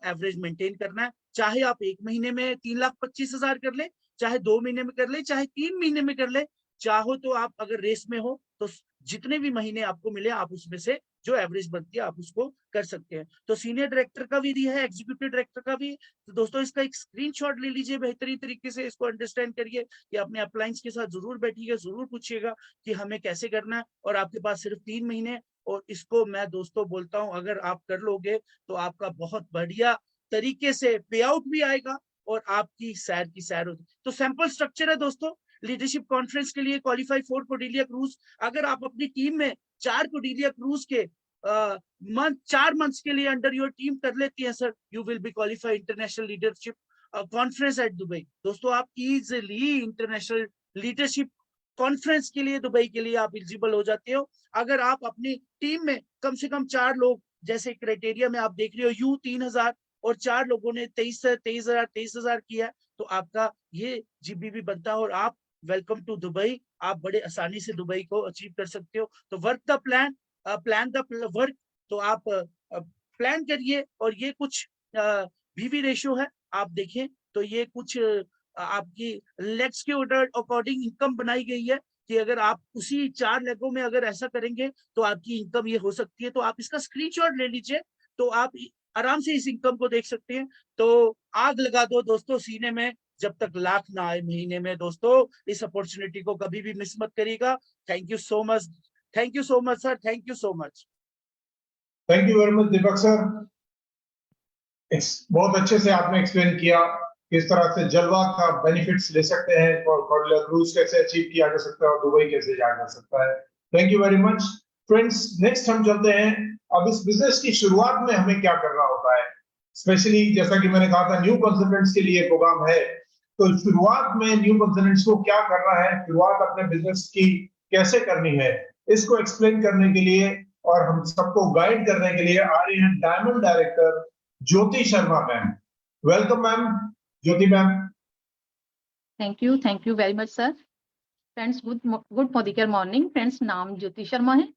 एवरेज मेंटेन करना है। चाहे आप 1 महीने में 3,25,000 कर ले, चाहे 2 महीने में कर ले, चाहे 3 महीने में कर ले। चाहो तो आप अगर रेस में हो तो जितने भी महीने आपको मिले आप उसमें से जो एवरेज बनती है आप उसको कर सकते हैं। तो सीनियर डायरेक्टर का भी दिया है, एग्जीक्यूटिव डायरेक्टर का भी। तो दोस्तों इसका एक स्क्रीनशॉट ले लीजिए, बेहतरीन तरीके से इसको अंडरस्टैंड करिए कि अपने अपलाइंस के साथ जरूर बैठिएगा, जरूर पूछिएगा कि हमें कैसे करना है। और आपके पास सिर्फ 3 महीने, और इसको मैं दोस्तों बोलता हूं अगर आप कर लोगे तो आपका बहुत बढ़िया तरीके से पे आउट भी आएगा और आपकी सैर की सैर होगी। तो सैंपल स्ट्रक्चर है दोस्तों लीडरशिप कॉन्फ्रेंस के लिए, क्वालिफाई 4 कोडिलिया क्रूज। अगर आप अपनी टीम में 4 कोडिलिया क्रूज के 4 मंथ्स के लिए अंडर योर टीम कर लेती है sir, you will be qualify international leadership conference at Dubai. दोस्तों आप इजिली इंटरनेशनल लीडरशिप कॉन्फ्रेंस के लिए दुबई के लिए आप एलिजिबल हो जाते हो। अगर आप अपनी टीम में कम से कम 4 लोग, जैसे क्राइटेरिया में आप देख रहे हो यू 3000 और 4 लोगों ने 23,000 किया है, तो आपका ये जीबीबी बनता है और आप वेलकम टू दुबई, आप बड़े आसानी से दुबई को अचीव कर सकते हो। तो work the plan, plan the work, तो आप प्लान करिए। और ये कुछ बीवी रेशियो है, आप देखें तो ये कुछ आपकी लेग्स के अकॉर्डिंग इनकम बनाई गई है कि अगर आप उसी 4 लेगों में अगर ऐसा करेंगे तो आपकी इनकम ये हो सकती है। तो आप इसका स्क्रीनशॉट ले लीजिए, तो आप आराम से इस इनकम को देख सकते हैं। तो आग लगा दो दोस्तों सीने में, जब तक लाख ना आए महीने में। दोस्तों इस अपॉर्चुनिटी को कभी भी मिस मत करिएगा। Thank you so much, thank you so much sir, thank you so much. Thank you very much Deepak sir, बहुत अच्छे से आपने एक्सप्लेन किया किस तरह से जलवा का बेनिफिट्स ले सकते हैं और क्रूज कैसे अचीव किया जा सकता है और दुबई कैसे जाया जा सकता है। Thank you very much friends. Next हम चलते हैं, अब इस बिजनेस की शुरुआत में हमें क्या करना होता है, स्पेशली जैसा कि मैंने कहा था न्यू कंसल्टेंट्स के लिए प्रोग्राम है, तो शुरुआत में न्यू कंसल्टेंट्स को क्या करना है, शुरुआत अपने बिजनेस की कैसे करनी है, इसको एक्सप्लेन करने के लिए और हम सबको गाइड करने के लिए आ रही हैं diamond director Jyoti Sharma ma'am. Welcome ma'am, Jyoti ma'am. Thank you very much sir. Friends, good Modicare morning. Friends, नाम ज्योति शर्मा है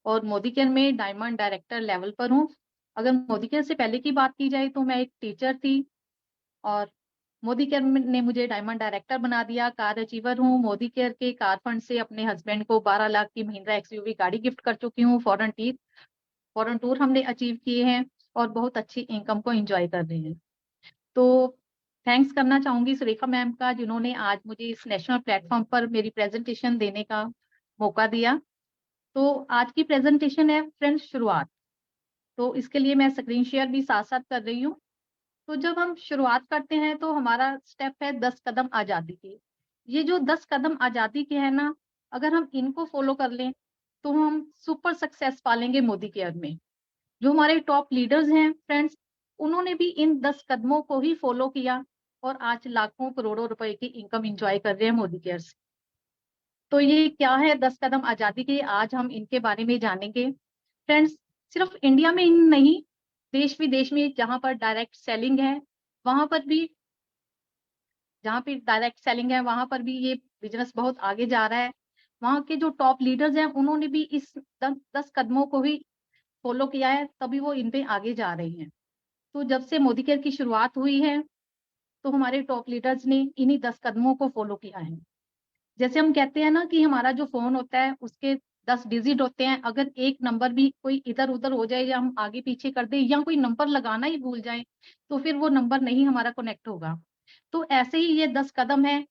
और मोदी केयर में डायमंड डायरेक्टर लेवल पर हूँ। अगर मोदी केयर से पहले की बात की जाए तो मैं एक टीचर थी और मोदी केयर ने मुझे डायमंड डायरेक्टर बना दिया। कार अचीवर हूँ। मोदी केयर के कार फंड से अपने हस्बैंड को 12 लाख की महिंद्रा एक्सयूवी गाड़ी गिफ्ट कर चुकी हूँ। फॉरेन टूर हमने अचीव किए हैं और बहुत अच्छी इनकम को एंजॉय कर रहे हैं। तो थैंक्स करना चाहूंगी सुरेखा मैम का, जिन्होंने आज मुझे इस नेशनल प्लेटफॉर्म पर मेरी प्रेजेंटेशन देने का मौका दिया। तो आज की प्रेजेंटेशन है फ्रेंड्स शुरुआत, तो इसके लिए मैं स्क्रीन शेयर भी साथ साथ कर रही हूँ। तो जब हम शुरुआत करते हैं तो हमारा स्टेप है 10 कदम आजादी के। ये जो 10 कदम आजादी के है ना, अगर हम इनको फॉलो कर लें तो हम सुपर सक्सेस पालेंगे मोदी केयर में। जो हमारे टॉप लीडर्स हैं फ्रेंड्स, उन्होंने भी इन 10 कदमों को ही फॉलो किया और आज लाखों करोड़ों रुपए की इनकम एंजॉय कर रहे हैं मोदी केयर से। तो ये क्या है 10 कदम आजादी के, आज हम इनके बारे में जानेंगे। फ्रेंड्स, सिर्फ इंडिया में ही नहीं, देश विदेश में जहां पर डायरेक्ट सेलिंग है वहां पर भी, वहां पर भी ये बिजनेस बहुत आगे जा रहा है। वहां के जो टॉप लीडर्स हैं उन्होंने भी इस 10 कदमों को ही फॉलो किया है, तभी वो इन पे आगे जा रहे हैं। तो जब से मोदी केयर की शुरुआत हुई है तो हमारे टॉप लीडर्स ने इन्हीं 10 कदमों को फॉलो किया है। जैसे हम कहते हैं ना कि हमारा जो फोन होता है उसके 10 डिजिट होते हैं, अगर एक नंबर भी कोई इधर उधर हो जाए या हम आगे पीछे कर दें या कोई नंबर लगाना ही भूल जाए तो फिर वो नंबर नहीं हमारा कनेक्ट होगा। तो ऐसे ही ये 10 कदम है,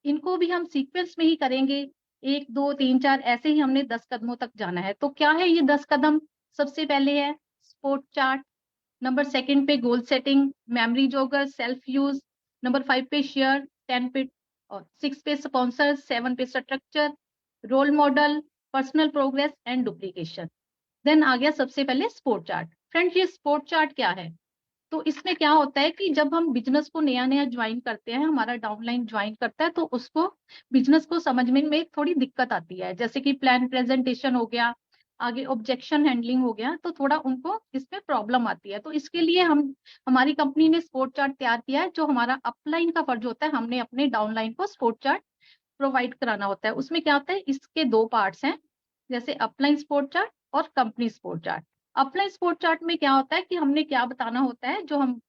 इनको भी हम सीक्वेंस में ही करेंगे, 1 2 3 4 ऐसे ही हमने 10 कदमों तक जाना है। तो क्या है ये 10 कदम? सबसे पहले है स्पोर्ट चार्ट, नंबर 2 पे गोल सेटिंग, मेमोरी जोगर, सेल्फ यूज, नंबर 5 पे शेयर, 10 पे और 6 पे sponsor, 7 pay structure, role model, personal progress and duplication. Then आ गया सबसे पहले स्पोर्ट चार्ट। फ्रेंड्स, ये स्पोर्ट चार्ट क्या है? तो इसमें क्या होता है कि जब हम बिजनेस को नया नया ज्वाइन करते हैं, हमारा डाउनलाइन ज्वाइन करता है, तो उसको बिजनेस को समझने में थोड़ी दिक्कत आती है, जैसे कि प्लान प्रेजेंटेशन हो गया, आगे ऑब्जेक्शन हैंडलिंग हो गया, तो थोड़ा उनको इसमें प्रॉब्लम आती है। तो इसके लिए हमारी कंपनी ने स्पोर्ट चार्ट तैयार किया है। जो हमारा अपलाइन का फर्ज होता है, हमने अपने डाउनलाइन को स्पोर्ट चार्ट प्रोवाइड कराना होता है। उसमें क्या होता है, इसके 2 पार्ट्स हैं, जैसे अपलाइन स्पोर्ट चार्ट और company sport chart. Upline sport chart में क्या होता है कि हमने क्या बताना होता है, जो हम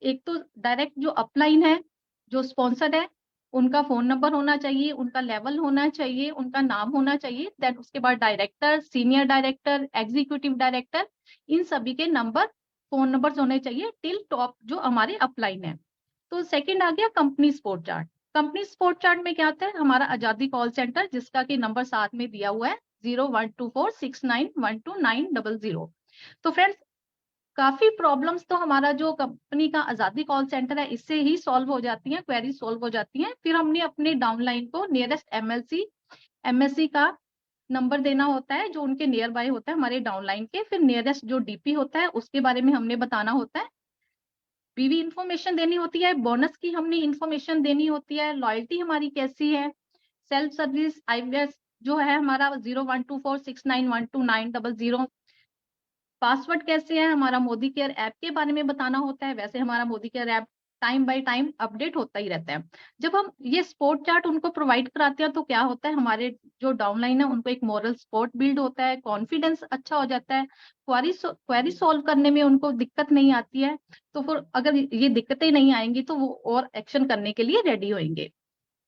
एक तो डायरेक्ट जो अपलाइन है, जो स्पॉन्सर है, उनका फोन नंबर होना चाहिए, उनका लेवल होना चाहिए, उनका नाम होना चाहिए। देन उसके बाद director, senior director, executive director, इन सभी के नंबर, फोन नंबर्स होने चाहिए टिल टॉप जो हमारे अपलाइन है। तो सेकंड आ गया company sport chart. Company sport chart में क्या आता है, हमारा आजादी कॉल सेंटर, जिसका कि नंबर साथ में दिया हुआ है 0124691290। तो फ्रेंड्स, काफी प्रॉब्लम्स तो हमारा जो कंपनी का आजादी कॉल सेंटर है इससे ही सॉल्व हो जाती हैं, क्वेरी सॉल्व हो जाती हैं। फिर हमने अपने डाउनलाइन को नियरेस्ट एमएससी का नंबर देना होता है, जो उनके नियर बाय होता है हमारे डाउनलाइन के। फिर नियरेस्ट जो डीपी होता है उसके बारे में हमने बताना होता है, बीवी इंफॉर्मेशन देनी होती है, बोनस की हमने इंफॉर्मेशन देनी होती है, लॉयल्टी हमारी कैसी है, सेल्फ सर्विस IVS जो है हमारा 0124691290। पासवर्ड कैसे है, हमारा मोदी केयर ऐप के बारे में बताना होता है। वैसे हमारा Modi care app time by time update होता ही रहता है। जब हम ये सपोर्ट चार्ट उनको प्रोवाइड कराते हैं तो क्या होता है, हमारे जो डाउनलाइन है उनको एक मॉरल सपोर्ट बिल्ड होता है, कॉन्फिडेंस अच्छा हो जाता है, क्वेरी सॉल्व करने में उनको दिक्कत नहीं आती है। तो फिर अगर ये दिक्कतें नहीं आएंगी तो वो और एक्शन करने के लिए रेडी होंगे।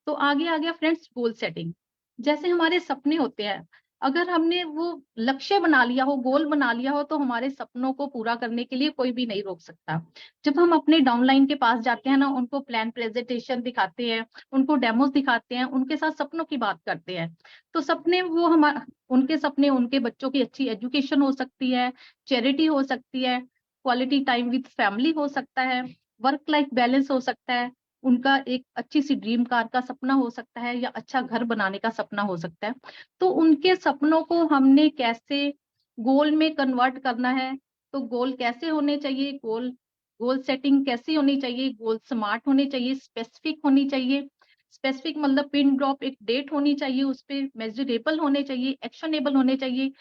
तो आगे आ गया फ्रेंड्स गोल सेटिंग। जैसे हमारे सपने होते हैं, अगर हमने वो लक्ष्य बना लिया हो, गोल बना लिया हो, तो हमारे सपनों को पूरा करने के लिए कोई भी नहीं रोक सकता। जब हम अपने डाउनलाइन के पास जाते हैं ना, उनको प्लान प्रेजेंटेशन दिखाते हैं, उनको डेमोस दिखाते हैं, उनके साथ सपनों की बात करते हैं, तो सपने वो हमारा उनके सपने उनके बच्चों की अच्छी एजुकेशन हो सकती है, चैरिटी हो सकती है, क्वालिटी टाइम विद फैमिली हो सकता है, वर्क लाइफ बैलेंस हो सकता है, उनका एक अच्छी सी ड्रीम कार का सपना हो सकता है, या अच्छा घर बनाने का सपना हो सकता है। तो उनके सपनों को हमने कैसे गोल में कन्वर्ट करना है, तो गोल कैसे होने चाहिए, गोल सेटिंग कैसी होनी चाहिए, गोल स्मार्ट होने चाहिए, स्पेसिफिक होनी चाहिए। स्पेसिफिक मतलब पिन ड्रॉप एक डेट होनी चाहिए, उस पे मेजरेबल होने चाहिए, एक्शनेबल होने चाहिए।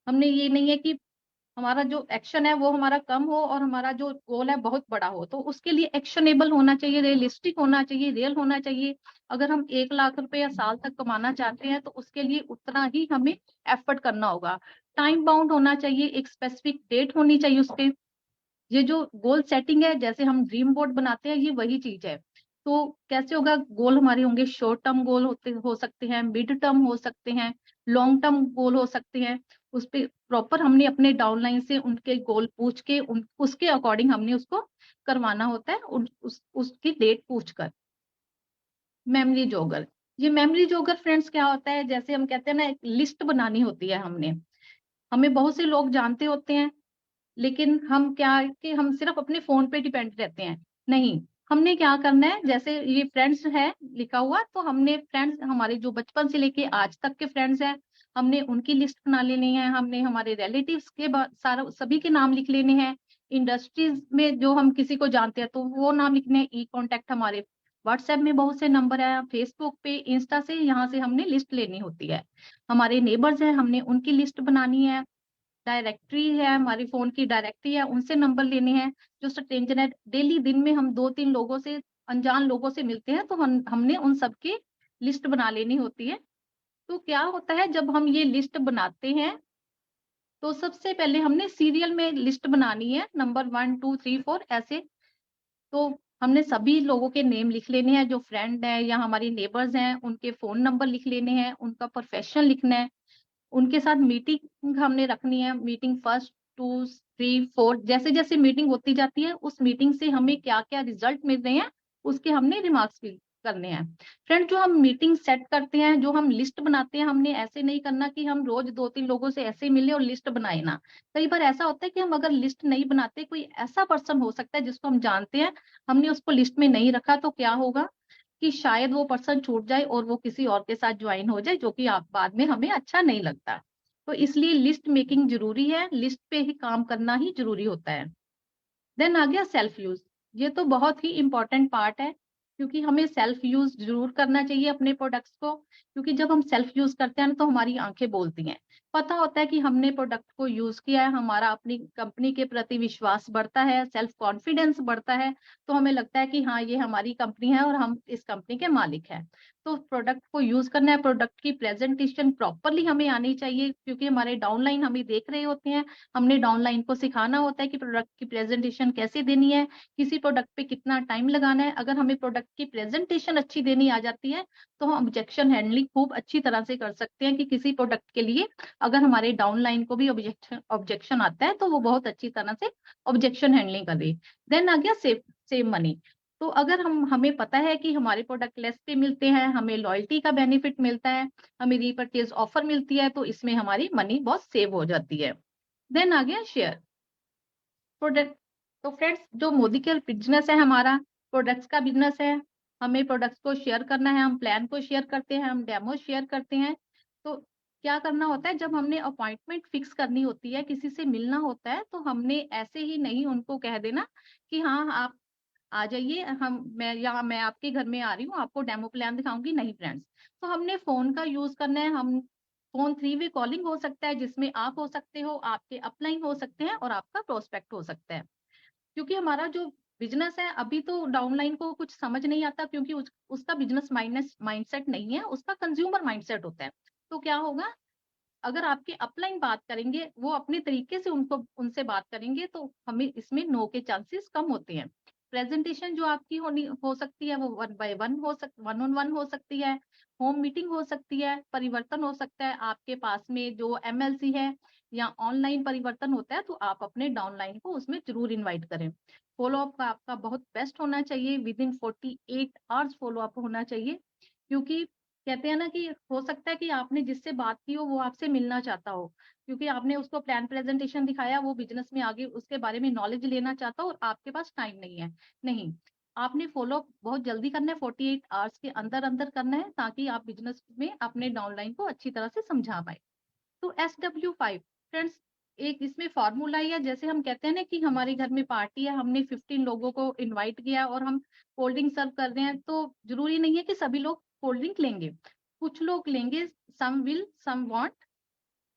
हमने ये नहीं है कि हमारा जो एक्शन है वो हमारा कम हो और हमारा जो गोल है बहुत बड़ा हो, तो उसके लिए एक्शनेबल होना चाहिए, रियलिस्टिक होना चाहिए, रियल होना चाहिए। अगर हम 1 लाख रुपए या साल तक कमाना चाहते हैं तो उसके लिए उतना ही हमें एफर्ट करना होगा। टाइम बाउंड होना चाहिए, एक स्पेसिफिक डेट होनी चाहिए उस पे। ये जो गोल सेटिंग है, जैसे हम ड्रीम बोर्ड बनाते हैं, ये वही चीज है। तो कैसे होगा, गोल हमारे होंगे, शॉर्ट टर्म गोल हो सकते हैं, मिड टर्म हो सकते हैं, लॉन्ग टर्म गोल हो सकते हैं। उस पे प्रॉपर हमने अपने डाउनलाइन से उनके गोल पूछ के उसके अकॉर्डिंग हमने उसको करवाना होता है, उसकी डेट पूछ कर। मेमोरी जोगर, ये मेमोरी जोगर फ्रेंड्स क्या होता है, जैसे हम कहते हैं ना, एक लिस्ट बनानी होती है। हमें बहुत से लोग जानते होते हैं, लेकिन हम क्या है कि हम सिर्फ अपने फोन पे डिपेंड रहते हैं। नहीं, हमने क्या करना है, जैसे ये फ्रेंड्स है लिखा हुआ, तो हमने फ्रेंड्स हमारे जो बचपन से लेके आज तक के फ्रेंड्स हैं, हमने उनकी लिस्ट बना लेनी है। हमने हमारे रिलेटिव्स के सारा सभी के नाम लिख लेने हैं। इंडस्ट्रीज में जो हम किसी को जानते हैं तो वो नाम लिखने हैं। ई कॉन्टेक्ट हमारे व्हाट्सएप में बहुत से नंबर है, फेसबुक पे, इंस्टा से, यहाँ से हमने लिस्ट लेनी होती है। हमारे नेबर्स हैं, हमने उनकी लिस्ट बनानी है। डायरेक्टरी है, हमारी फोन की डायरेक्टरी है, उनसे नंबर लेने हैं। जो स्ट्रेंजर है, डेली दिन में हम 2-3 लोगों से, अनजान लोगों से मिलते हैं, तो हमने उन सबकी लिस्ट बना लेनी होती है। तो क्या होता है, जब हम ये लिस्ट बनाते हैं तो सबसे पहले हमने सीरियल में लिस्ट बनानी है, नंबर 1 2 3 4 ऐसे। तो हमने सभी लोगों के नेम लिख लेने हैं, जो फ्रेंड है या हमारी नेबर्स हैं, उनके फोन नंबर लिख लेने हैं, उनका प्रोफेशन लिखना है, उनके साथ मीटिंग हमने रखनी है। मीटिंग 1 2 3 4 जैसे जैसे मीटिंग होती जाती है, उस मीटिंग से हमें क्या क्या रिजल्ट मिल रहे हैं, उसके हमने रिमार्क्स भी करने हैं। फ्रेंड, जो हम मीटिंग सेट करते हैं, जो हम लिस्ट बनाते हैं, हमने ऐसे नहीं करना कि हम रोज 2-3 लोगों से ऐसे मिले और लिस्ट बनाए ना। कई बार ऐसा होता है कि हम अगर लिस्ट नहीं बनाते, कोई ऐसा पर्सन हो सकता है जिसको हम जानते हैं, हमने उसको लिस्ट में नहीं रखा, तो क्या होगा कि शायद वो पर्सन छूट जाए और वो किसी और के साथ ज्वाइन हो जाए, जो कि आप बाद में हमें अच्छा नहीं लगता। तो इसलिए लिस्ट मेकिंग जरूरी है, लिस्ट पे ही काम करना ही जरूरी होता है। देन आ गया सेल्फ यूज। ये तो बहुत ही इंपॉर्टेंट पार्ट है, क्योंकि हमें सेल्फ यूज जरूर करना चाहिए अपने प्रोडक्ट्स को। क्योंकि जब हम सेल्फ यूज करते हैं ना, तो हमारी आंखें बोलती हैं। पता होता है कि हमने प्रोडक्ट को यूज किया है, हमारा अपनी कंपनी के प्रति विश्वास बढ़ता है, सेल्फ कॉन्फिडेंस बढ़ता है। तो हमें लगता है कि हाँ, ये हमारी कंपनी है और हम इस कंपनी के मालिक हैं। तो प्रोडक्ट को यूज करना है, प्रोडक्ट की प्रेजेंटेशन प्रॉपरली हमें आनी चाहिए, क्योंकि हमारे डाउनलाइन हमें देख रहे होते हैं। हमने डाउनलाइन को सिखाना होता है कि प्रोडक्ट की प्रेजेंटेशन कैसे देनी है, किसी प्रोडक्ट पे कितना टाइम लगाना है। अगर हमें प्रोडक्ट की प्रेजेंटेशन अच्छी देनी आ जाती है, तो हम ऑब्जेक्शन हैंडलिंग खूब अच्छी तरह से कर सकते हैं, कि किसी प्रोडक्ट के लिए अगर हमारे डाउनलाइन को भी ऑब्जेक्शन आता है, तो वो बहुत अच्छी तरह से ऑब्जेक्शन हैंडलिंग कर रही। देन आ गया सेव मनी। तो अगर हमें पता है कि हमारे प्रोडक्ट लेस पे मिलते हैं, हमें लॉयल्टी का बेनिफिट मिलता है, हमें रीपरचेज ऑफर मिलती है, तो इसमें हमारी मनी बहुत सेव हो जाती है। देन आ गया शेयर प्रोडक्ट। तो फ्रेंड्स, जो मोदी केयर बिजनेस है हमारा, प्रोडक्ट्स का बिजनेस है। हमें प्रोडक्ट्स को शेयर करना है, हम प्लान को शेयर करते हैं, हम डेमो शेयर करते हैं। तो क्या करना होता है, जब हमने अपॉइंटमेंट फिक्स करनी होती है, किसी से मिलना होता है, तो हमने ऐसे ही नहीं उनको कह देना कि हाँ, आप आ जाइए, मैं आपके घर में आ रही हूँ, आपको डेमो प्लान दिखाऊंगी। नहीं फ्रेंड्स, तो हमने फोन का यूज करना है। हम फोन 3 वे कॉलिंग हो सकता है, जिसमें आप हो सकते हो, आपके अपलाइन हो सकते हैं और आपका प्रोस्पेक्ट हो सकता है। क्योंकि हमारा जो बिजनेस है, अभी तो डाउनलाइन को कुछ समझ नहीं आता, क्योंकि उसका बिजनेस माइंडसेट नहीं है, उसका कंज्यूमर माइंडसेट होता है। तो क्या होगा, अगर आपके अपलाइन बात करेंगे, वो अपने तरीके से उनसे बात करेंगे, तो हमें इसमें नो के चांसेस कम होते हैं। प्रेजेंटेशन जो आपकी हो सकती है, वो 1 बाय 1 1 ऑन 1 हो सकती है, होम मीटिंग हो सकती है, परिवर्तन हो सकता है आपके पास में जो एमएलसी है, या ऑनलाइन परिवर्तन होता है, तो आप अपने डाउनलाइन को उसमें जरूर इन्वाइट करें। फॉलो अप का आपका बहुत बेस्ट होना चाहिए, with in 48 hours follow up होना चाहिए। क्योंकि कहते हैं ना कि हो सकता है कि आपने जिससे बात की हो, वो आपसे मिलना चाहता हो, क्योंकि आपने उसको प्लान प्रेजेंटेशन दिखाया, वो बिजनेस में आगे उसके बारे में नॉलेज लेना चाहता हो और आपके पास टाइम नहीं है। नहीं, आपने फॉलो बहुत जल्दी करना है, 48 आवर्स के अंदर अंदर करना है, ताकि आप बिजनेस में अपने डाउनलाइन को अच्छी तरह से समझा पाए। तो SW5 फ्रेंड्स, एक इसमें फॉर्मूला ही है। जैसे हम कहते हैं ना कि हमारे घर में पार्टी है, हमने 15 लोगों को इनवाइट किया और हम कोल्ड ड्रिंक सर्व कर रहे हैं, तो जरूरी नहीं है कि सभी लोग कोल्ड ड्रिंक लेंगे, कुछ लोग लेंगे। Some will, some want,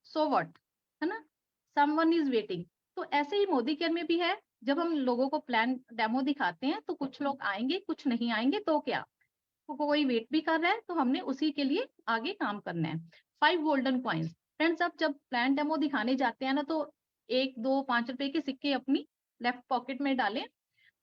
so what, है ना, समवन इज वेटिंग। तो ऐसे ही मोदी केयर में भी है। जब हम लोगों को प्लान डेमो दिखाते हैं, तो कुछ लोग आएंगे, कुछ नहीं आएंगे, तो क्या, तो कोई वेट भी कर रहा है, तो हमने उसी के लिए आगे काम करना है। 5 गोल्डन कॉइन्स फ्रेंड्स, अब जब प्लान डेमो दिखाने जाते हैं ना, तो 1 2 5 रुपए के सिक्के अपनी लेफ्ट पॉकेट में डालें।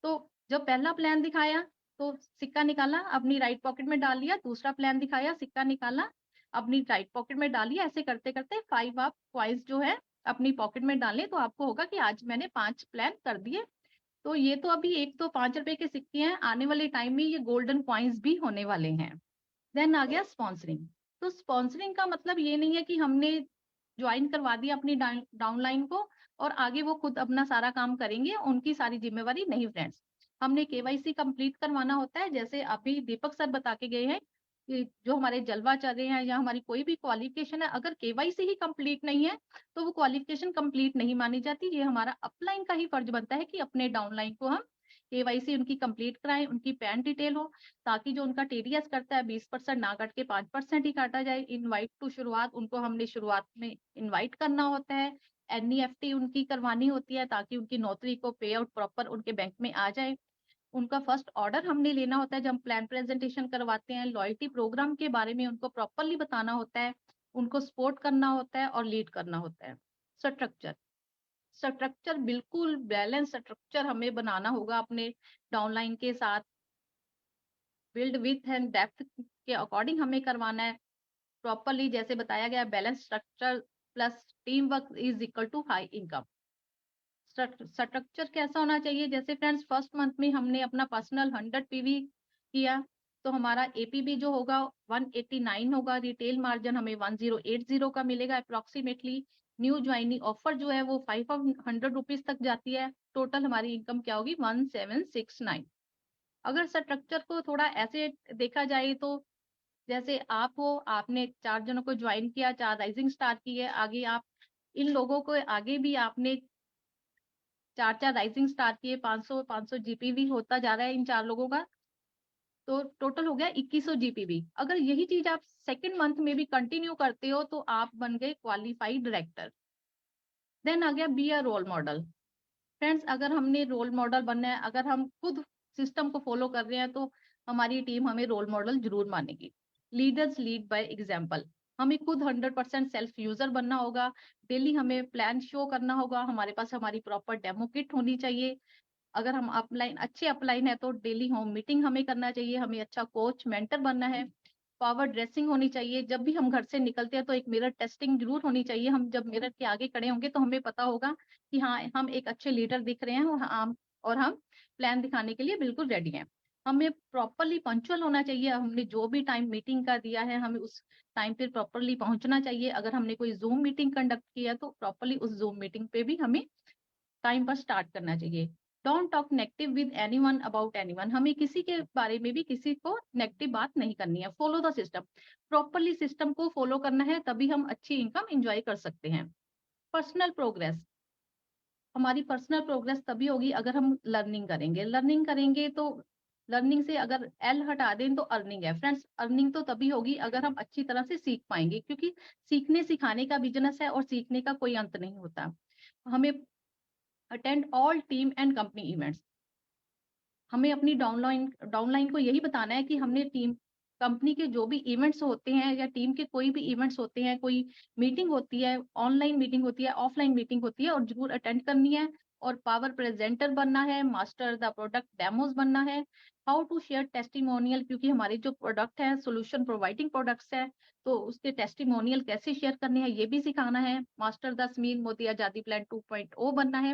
तो जब पहला प्लान दिखाया, तो सिक्का निकाला, अपनी राइट पॉकेट में डाल लिया, दूसरा प्लान दिखाया, सिक्का निकाला, अपनी राइट पॉकेट में डाल लिया। ऐसे करते करते 5 आप कॉइन्स जो है अपनी पॉकेट में डालें, तो आपको होगा कि आज मैंने 5 प्लान कर दिए। तो ये तो अभी 1 तो 5 रुपए के सिक्के हैं, आने वाले टाइम में ये गोल्डन कॉइन्स भी होने वाले हैं। देन आ गया स्पॉन्सरिंग। तो स्पॉन्सरिंग का मतलब ये नहीं है कि हमने ज्वाइन करवा दिया अपनी डाउनलाइन को और आगे वो खुद अपना सारा काम करेंगे, उनकी सारी जिम्मेवारी नहीं फ्रेंड्स। हमने केवाईसी कंप्लीट करवाना होता है। जैसे अभी दीपक सर बता के गए हैं कि जो हमारे जलवा चल रहे हैं या हमारी कोई भी क्वालिफिकेशन है, अगर केवाईसी ही कंप्लीट नहीं है, तो वो क्वालिफिकेशन कंप्लीट नहीं मानी जाती। ये हमारा अपलाइन का ही फर्ज बनता है कि अपने डाउनलाइन को हम केवाईसी उनकी कंप्लीट कराएं, उनकी पैन डिटेल हो, ताकि जो उनका टीडीएस करता है 20% ना काट के 5% ही काटा जाए। इनवाइट टू शुरुआत, उनको हमने शुरुआत में इनवाइट करना होता है। एनईएफटी उनकी करवानी होती है, ताकि उनकी नौकरी को पे आउट प्रॉपर उनके बैंक में आ जाए। उनका फर्स्ट ऑर्डर हमने लेना होता है जब हम प्लान प्रेजेंटेशन करवाते हैं। लॉयल्टी प्रोग्राम के बारे में उनको प्रॉपरली बताना होता है, उनको सपोर्ट करना होता है और लीड करना होता है। स्ट्रक्चर, स्ट्रक्चर बिल्कुल बैलेंस स्ट्रक्चर हमें बनाना होगा अपने डाउनलाइन के साथ। बिल्ड विथ एंड डेप्थ के अकॉर्डिंग हमें करवाना है प्रॉपरली। जैसे बताया गया, balance structure plus team work is equal to high income. Structure कैसा होना चाहिए, जैसे फ्रेंड्स फर्स्ट मंथ में हमने अपना पर्सनल 100 पीवी किया, तो हमारा एपीबी जो होगा 189 होगा। रिटेल मार्जिन हमें 1080 का मिलेगा अप्रोक्सीमेटली। न्यू ज्वाइनिंग ऑफर जो है वो 500 रुपीज तक जाती है। टोटल हमारी इनकम क्या होगी, 1769। अगर स्ट्रक्चर को थोड़ा ऐसे देखा जाए, तो जैसे आप हो, आपने 4 जनों को ज्वाइन किया, 4 राइजिंग स्टार की है, आगे आप इन लोगों को आगे भी आपने 4 राइजिंग स्टार किए, 500 जीपीवी होता जा रहा है इन 4 लोगों का, तो टोटल हो गया 2100 जीपीवी। अगर यही चीज आप सेकंड मंथ में भी कंटिन्यू करते हो, तो आप बन गए क्वालिफाइड डायरेक्टर। देन आ गया be a role model. Friends, अगर हमने रोल मॉडल बनना है, अगर हम खुद सिस्टम को फॉलो कर रहे हैं, तो हमारी टीम हमें रोल मॉडल जरूर मानेगी। Leaders lead by example. हमें खुद 100% सेल्फ यूजर बनना होगा। डेली हमें प्लान शो करना होगा, हमारे पास हमारी प्रॉपर डेमो किट होनी चाहिए। अगर हम अपलाइन अच्छे अपलाइन है, तो डेली होम मीटिंग हमें करना चाहिए। हमें अच्छा कोच मेंटर बनना है। पावर ड्रेसिंग होनी चाहिए। जब भी हम घर से निकलते हैं, तो एक मिरर टेस्टिंग जरूर होनी चाहिए। हम जब मिरर के आगे खड़े होंगे, तो हमें पता होगा कि हाँ, हम एक अच्छे लीडर दिख रहे हैं और हम प्लान दिखाने के लिए बिल्कुल रेडी हैं। हमें प्रॉपरली पंक्चुअल होना चाहिए। हमने जो भी टाइम मीटिंग का दिया है, हमें उस टाइम पे प्रॉपरली पहुंचना चाहिए। अगर हमने कोई जूम मीटिंग कंडक्ट किया, तो प्रॉपरली उस जूम मीटिंग पे भी हमें टाइम पर स्टार्ट करना चाहिए। Don't talk negative with anyone about anyone. हमें किसी के बारे में भी किसी को नेगेटिव बात नहीं करनी है। Follow the system, properly system को फॉलो करना है, तभी हम अच्छी इनकम एंजॉय कर सकते हैं। पर्सनल प्रोग्रेस, हमारी पर्सनल प्रोग्रेस तभी होगी अगर हम लर्निंग करेंगे तो लर्निंग से अगर एल हटा दें तो अर्निंग है। फ्रेंड्स, अर्निंग तो तभी होगी अगर हम अच्छी तरह से सीख पाएंगे, क्योंकि सीखने सिखाने का बिजनेस है और सीखने का कोई अंत नहीं होता। हमें attend all team and company events, हमें अपनी डाउनलाइन को यही बताना है कि हमने टीम कंपनी के जो भी इवेंट्स होते हैं या टीम के कोई भी इवेंट्स होते हैं, कोई मीटिंग होती है, ऑनलाइन मीटिंग होती है, ऑफलाइन मीटिंग होती है, और जरूर अटेंड करनी है। और पावर प्रेजेंटर बनना है, मास्टर द प्रोडक्ट डेमोज बनना है, हाउ टू शेयर टेस्टिमोनियल, क्योंकि हमारे जो प्रोडक्ट है सोल्यूशन प्रोवाइडिंग प्रोडक्ट्स है, तो उसके टेस्टिमोनियल कैसे शेयर करने हैं ये भी सिखाना है। मास्टर द स्मील मोदी आजादी प्लान 2.0 बनना है।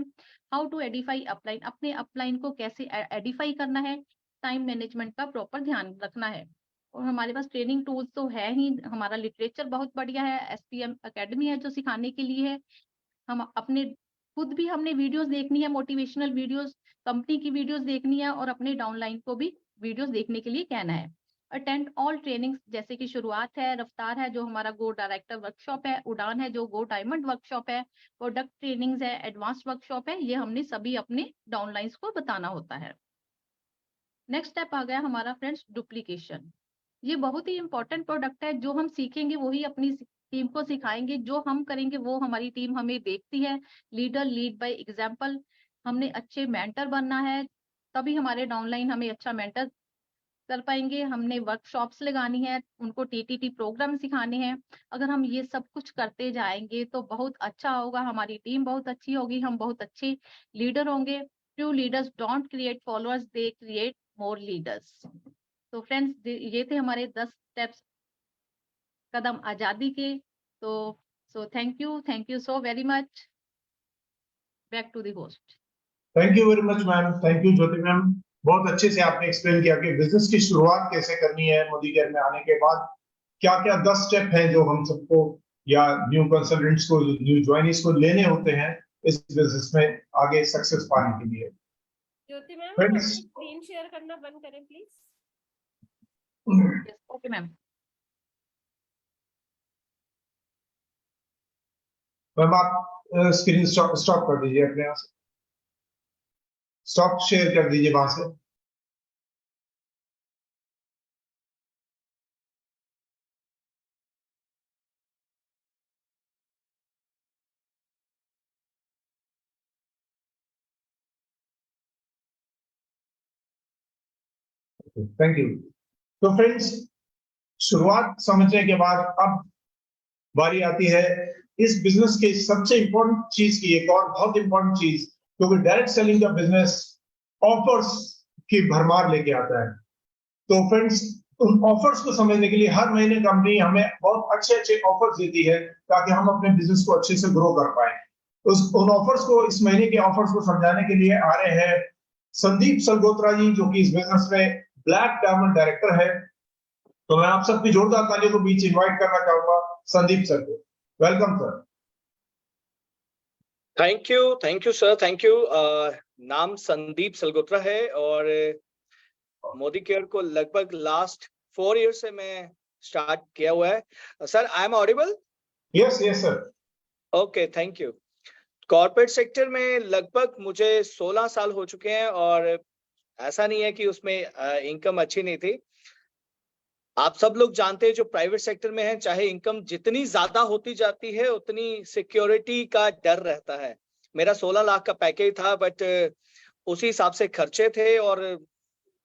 हाउ टू एडिफाई अपलाइन, अपने अपलाइन को कैसे एडिफाई करना है। टाइम मैनेजमेंट का प्रॉपर ध्यान रखना है। और हमारे पास ट्रेनिंग टूल्स तो है ही, हमारा लिटरेचर बहुत बढ़िया है, एसपीएम एकेडमी है जो सिखाने के लिए है। हम अपने खुद भी हमने वीडियोस देखनी है, मोटिवेशनल वीडियोस, कंपनी की वीडियोस देखनी है, और अपने डाउनलाइन को भी वीडियोस देखने के लिए कहना है। अटेंड ऑल ट्रेनिंग्स, जैसे कि शुरुआत है, रफ्तार है जो हमारा गो डायरेक्टर वर्कशॉप है, उड़ान है जो गो डायमंड वर्कशॉप है, प्रोडक्ट ट्रेनिंग्स है, एडवांस वर्कशॉप है, ये हमने सभी अपने डाउनलाइंस को बताना होता है। नेक्स्ट स्टेप आ गया हमारा फ्रेंड्स डुप्लीकेशन। ये बहुत ही इंपॉर्टेंट प्रोडक्ट है, जो हम सीखेंगे वही अपनी टीम को सिखाएंगे, जो हम करेंगे वो हमारी टीम हमें देखती है। लीडर लीड बाय एग्जांपल, हमने अच्छे मेंटर बनना है, तभी हमारे डाउनलाइन हमें अच्छा मेंटर कर पाएंगे। हमने वर्कशॉप्स लगानी है, उनको टीटीटी प्रोग्राम सिखाने हैं। अगर हम ये सब कुछ करते जाएंगे तो बहुत अच्छा होगा, हमारी टीम बहुत अच्छी होगी, हम बहुत अच्छे लीडर होंगे। True leaders don't create followers, they create more leaders. तो फ्रेंड्स, ये थे हमारे 10 स्टेप्स, कदम आजादी के। तो thank you so very much. Back to the host. Thank you very much ma'am, thank you Jyoti ma'am. बहुत अच्छे से आपने एक्सप्लेन किया कि बिजनेस की शुरुआत कैसे करनी है, मोदी केयर में आने के बाद क्या क्या 10 स्टेप हैं जो हम सबको या न्यू कंसल्टेंट्स को, न्यू ज्वाइनीज को लेने होते हैं इस बिजनेस में आगे सक्सेस पाने के लिए। ज्योति मैम, फ्रेंड्स, स्क्रीन शेयर करना बंद करें प्लीज। Okay ma'am. मैम आप स्क्रीन स्टॉप कर दीजिए, अपने यहाँ से स्टॉप शेयर कर दीजिए वहां से। Thank you. तो फ्रेंड्स, शुरुआत समझने के बाद अब बारी आती है इस बिजनेस के सबसे इंपॉर्टेंट चीज की, एक और बहुत इंपॉर्टेंट चीज, क्योंकि डायरेक्ट सेलिंग का बिजनेस ऑफर्स की भरमार लेके आता है। तो फ्रेंड्स, उन ऑफर्स को समझने के लिए हर महीने कंपनी हमें बहुत अच्छे अच्छे ऑफर्स देती है ताकि हम अपने बिजनेस को अच्छे से ग्रो कर पाए। उन ऑफर्स को, इस महीने के ऑफर्स को समझाने के लिए आ रहे हैं संदीप सलगोत्रा जी, जो कि इस बिजनेस में ब्लैक डायमंड डायरेक्टर है। तो मैं आप सबकी जोरदार तालियों को बीच इनवाइट करना चाहूंगा संदीप सर को। Welcome sir. Thank you sir, thank you. नाम संदीप सलगोत्रा है और मोदी केयर को लगभग लास्ट 4 ईयर से मैं स्टार्ट किया हुआ है। Sir, I am audible? Yes yes sir. Okay, thank you. Corporate sector में लगभग मुझे 16 साल हो चुके हैं और ऐसा नहीं है कि उसमें इनकम अच्छी नहीं थी। आप सब लोग जानते हैं जो प्राइवेट सेक्टर में है, चाहे इनकम जितनी ज्यादा होती जाती है उतनी सिक्योरिटी का डर रहता है। मेरा 16 लाख का पैकेज था, बट उसी हिसाब से खर्चे थे और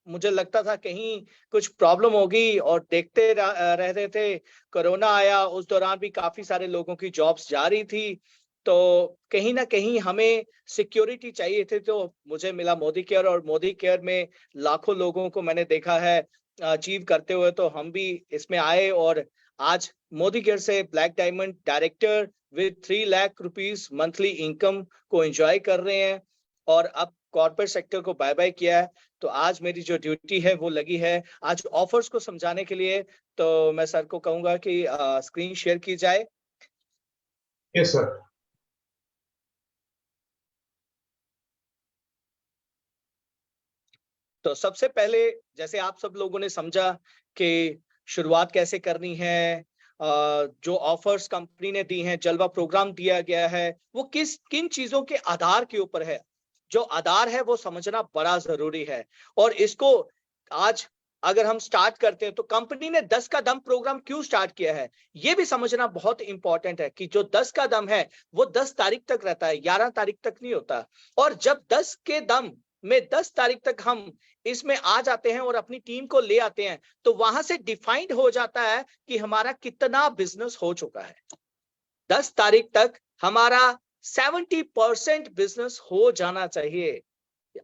मुझे लगता था कहीं कुछ प्रॉब्लम होगी और देखते रहते थे। कोरोना आया, उस दौरान भी काफी सारे लोगों की जॉब्स जा रही थी, तो कहीं ना कहीं हमें सिक्योरिटी चाहिए थी। तो मुझे मिला मोदी केयर और मोदी केयर में लाखों लोगों को मैंने देखा है अचीव करते हुए, तो हम भी इसमें आए और आज मोदी केयर से black diamond director with 3 lakh rupees monthly income को एंजॉय कर रहे हैं और अब कॉर्पोरेट सेक्टर को बाय बाय किया है। तो आज मेरी जो ड्यूटी है वो लगी है आज ऑफर्स को समझाने के लिए। तो मैं सर को कहूंगा कि स्क्रीन शेयर की जाए। Yes sir. तो सबसे पहले, जैसे आप सब लोगों ने समझा कि शुरुआत कैसे करनी है, जो ऑफर्स कंपनी ने दी हैं, जलवा प्रोग्राम दिया गया है, वो किन चीजों के आधार के ऊपर है। जो आधार है वो समझना बड़ा जरूरी है। और इसको आज अगर हम स्टार्ट करते हैं तो कंपनी ने 10 का दम प्रोग्राम क्यों स्टार्ट किया है, ये भी समझना बहुत इंपॉर्टेंट है कि जो 10 का दम है वो 10 तारीख तक रहता है, 11 तारीख तक नहीं होता। और जब 10 के दम में 10 तारीख तक हम इसमें आ जाते हैं और अपनी टीम को ले आते हैं, तो वहां से डिफाइंड हो जाता है कि हमारा कितना बिजनेस हो चुका है। 10 तारीख तक हमारा 70% बिजनेस हो जाना चाहिए।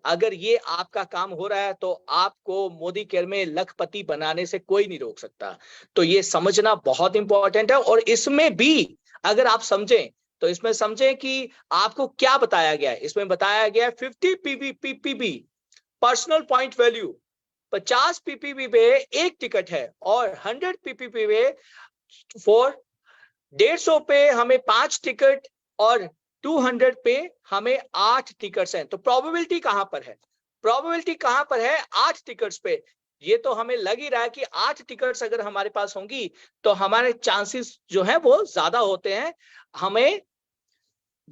अगर ये आपका काम हो रहा है तो आपको मोदी केयर में लखपति बनाने से कोई नहीं रोक सकता। तो ये समझना बहुत इंपॉर्टेंट है। और इसमें भी अगर आप समझें तो इसमें समझें कि आपको क्या बताया गया है। इसमें बताया गया है 50 PPB personal point value, 50 PPB पे एक टिकट है और 100 पीपीबी पे 150 पे हमें 5 टिकट और 200 पे हमें 8 टिकट्स हैं। तो प्रोबेबिलिटी कहां पर है? प्रोबेबिलिटी कहां पर है? 8 टिकट्स पे। ये तो हमें लग ही रहा है कि 8 टिकट्स अगर हमारे पास होंगी तो हमारे चांसेस जो है वो ज्यादा होते हैं हमें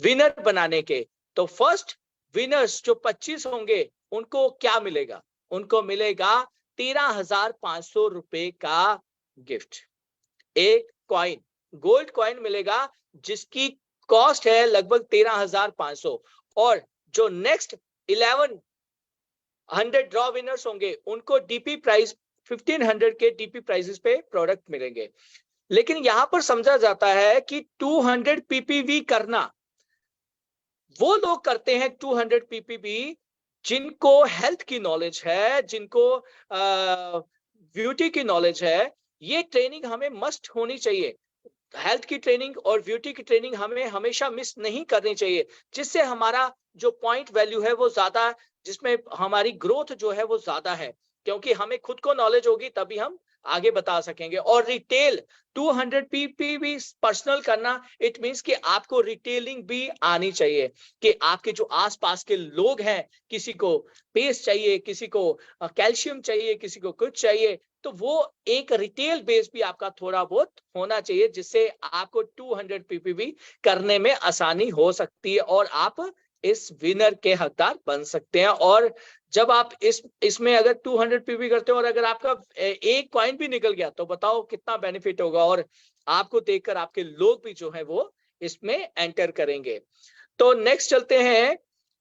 विनर बनाने के। तो फर्स्ट विनर्स जो 25 होंगे उनको क्या मिलेगा? उनको मिलेगा 13,500 रुपए का गिफ्ट। एक कॉइन, गोल्ड कॉइन मिलेगा जिसकी कॉस्ट है लगभग 13,500। और जो नेक्स्ट 1100 ड्रॉ विनर्स होंगे उनको डीपी प्राइस 1500 के डीपी प्राइसेस पे प्रोडक्ट मिलेंगे। लेकिन यहां पर समझा जाता है कि 200 पीपीवी करना वो लोग करते हैं, 200 पीपीवी जिनको हेल्थ की नॉलेज है, जिनको ब्यूटी की नॉलेज है। ये ट्रेनिंग हमें मस्ट होनी चाहिए। हेल्थ की ट्रेनिंग और ब्यूटी की ट्रेनिंग हमें हमेशा मिस नहीं करनी चाहिए, जिससे हमारा जो पॉइंट वैल्यू है वो ज्यादा, जिसमें हमारी ग्रोथ जो है वो ज्यादा है। क्योंकि हमें खुद को नॉलेज होगी तभी हम आगे बता सकेंगे। और रिटेल 200 पीपीवी पर्सनल करना, इट मींस कि आपको रिटेलिंग भी आनी चाहिए कि आपके जो आसपास के लोग हैं, किसी को पेस्ट चाहिए, किसी को कैल्शियम चाहिए, किसी को कुछ चाहिए, तो वो एक रिटेल बेस भी आपका थोड़ा बहुत होना चाहिए, जिससे आपको 200 पीपीवी करने में आसानी हो सकती है और आप इस विनर के हकदार बन सकते हैं। और जब आप इसमें अगर 200 पीपीवी करते हो और अगर आपका एक कॉइन भी निकल गया तो बताओ कितना बेनिफिट होगा। और आपको देखकर आपके लोग भी जो है वो इसमें एंटर करेंगे। तो नेक्स्ट चलते हैं।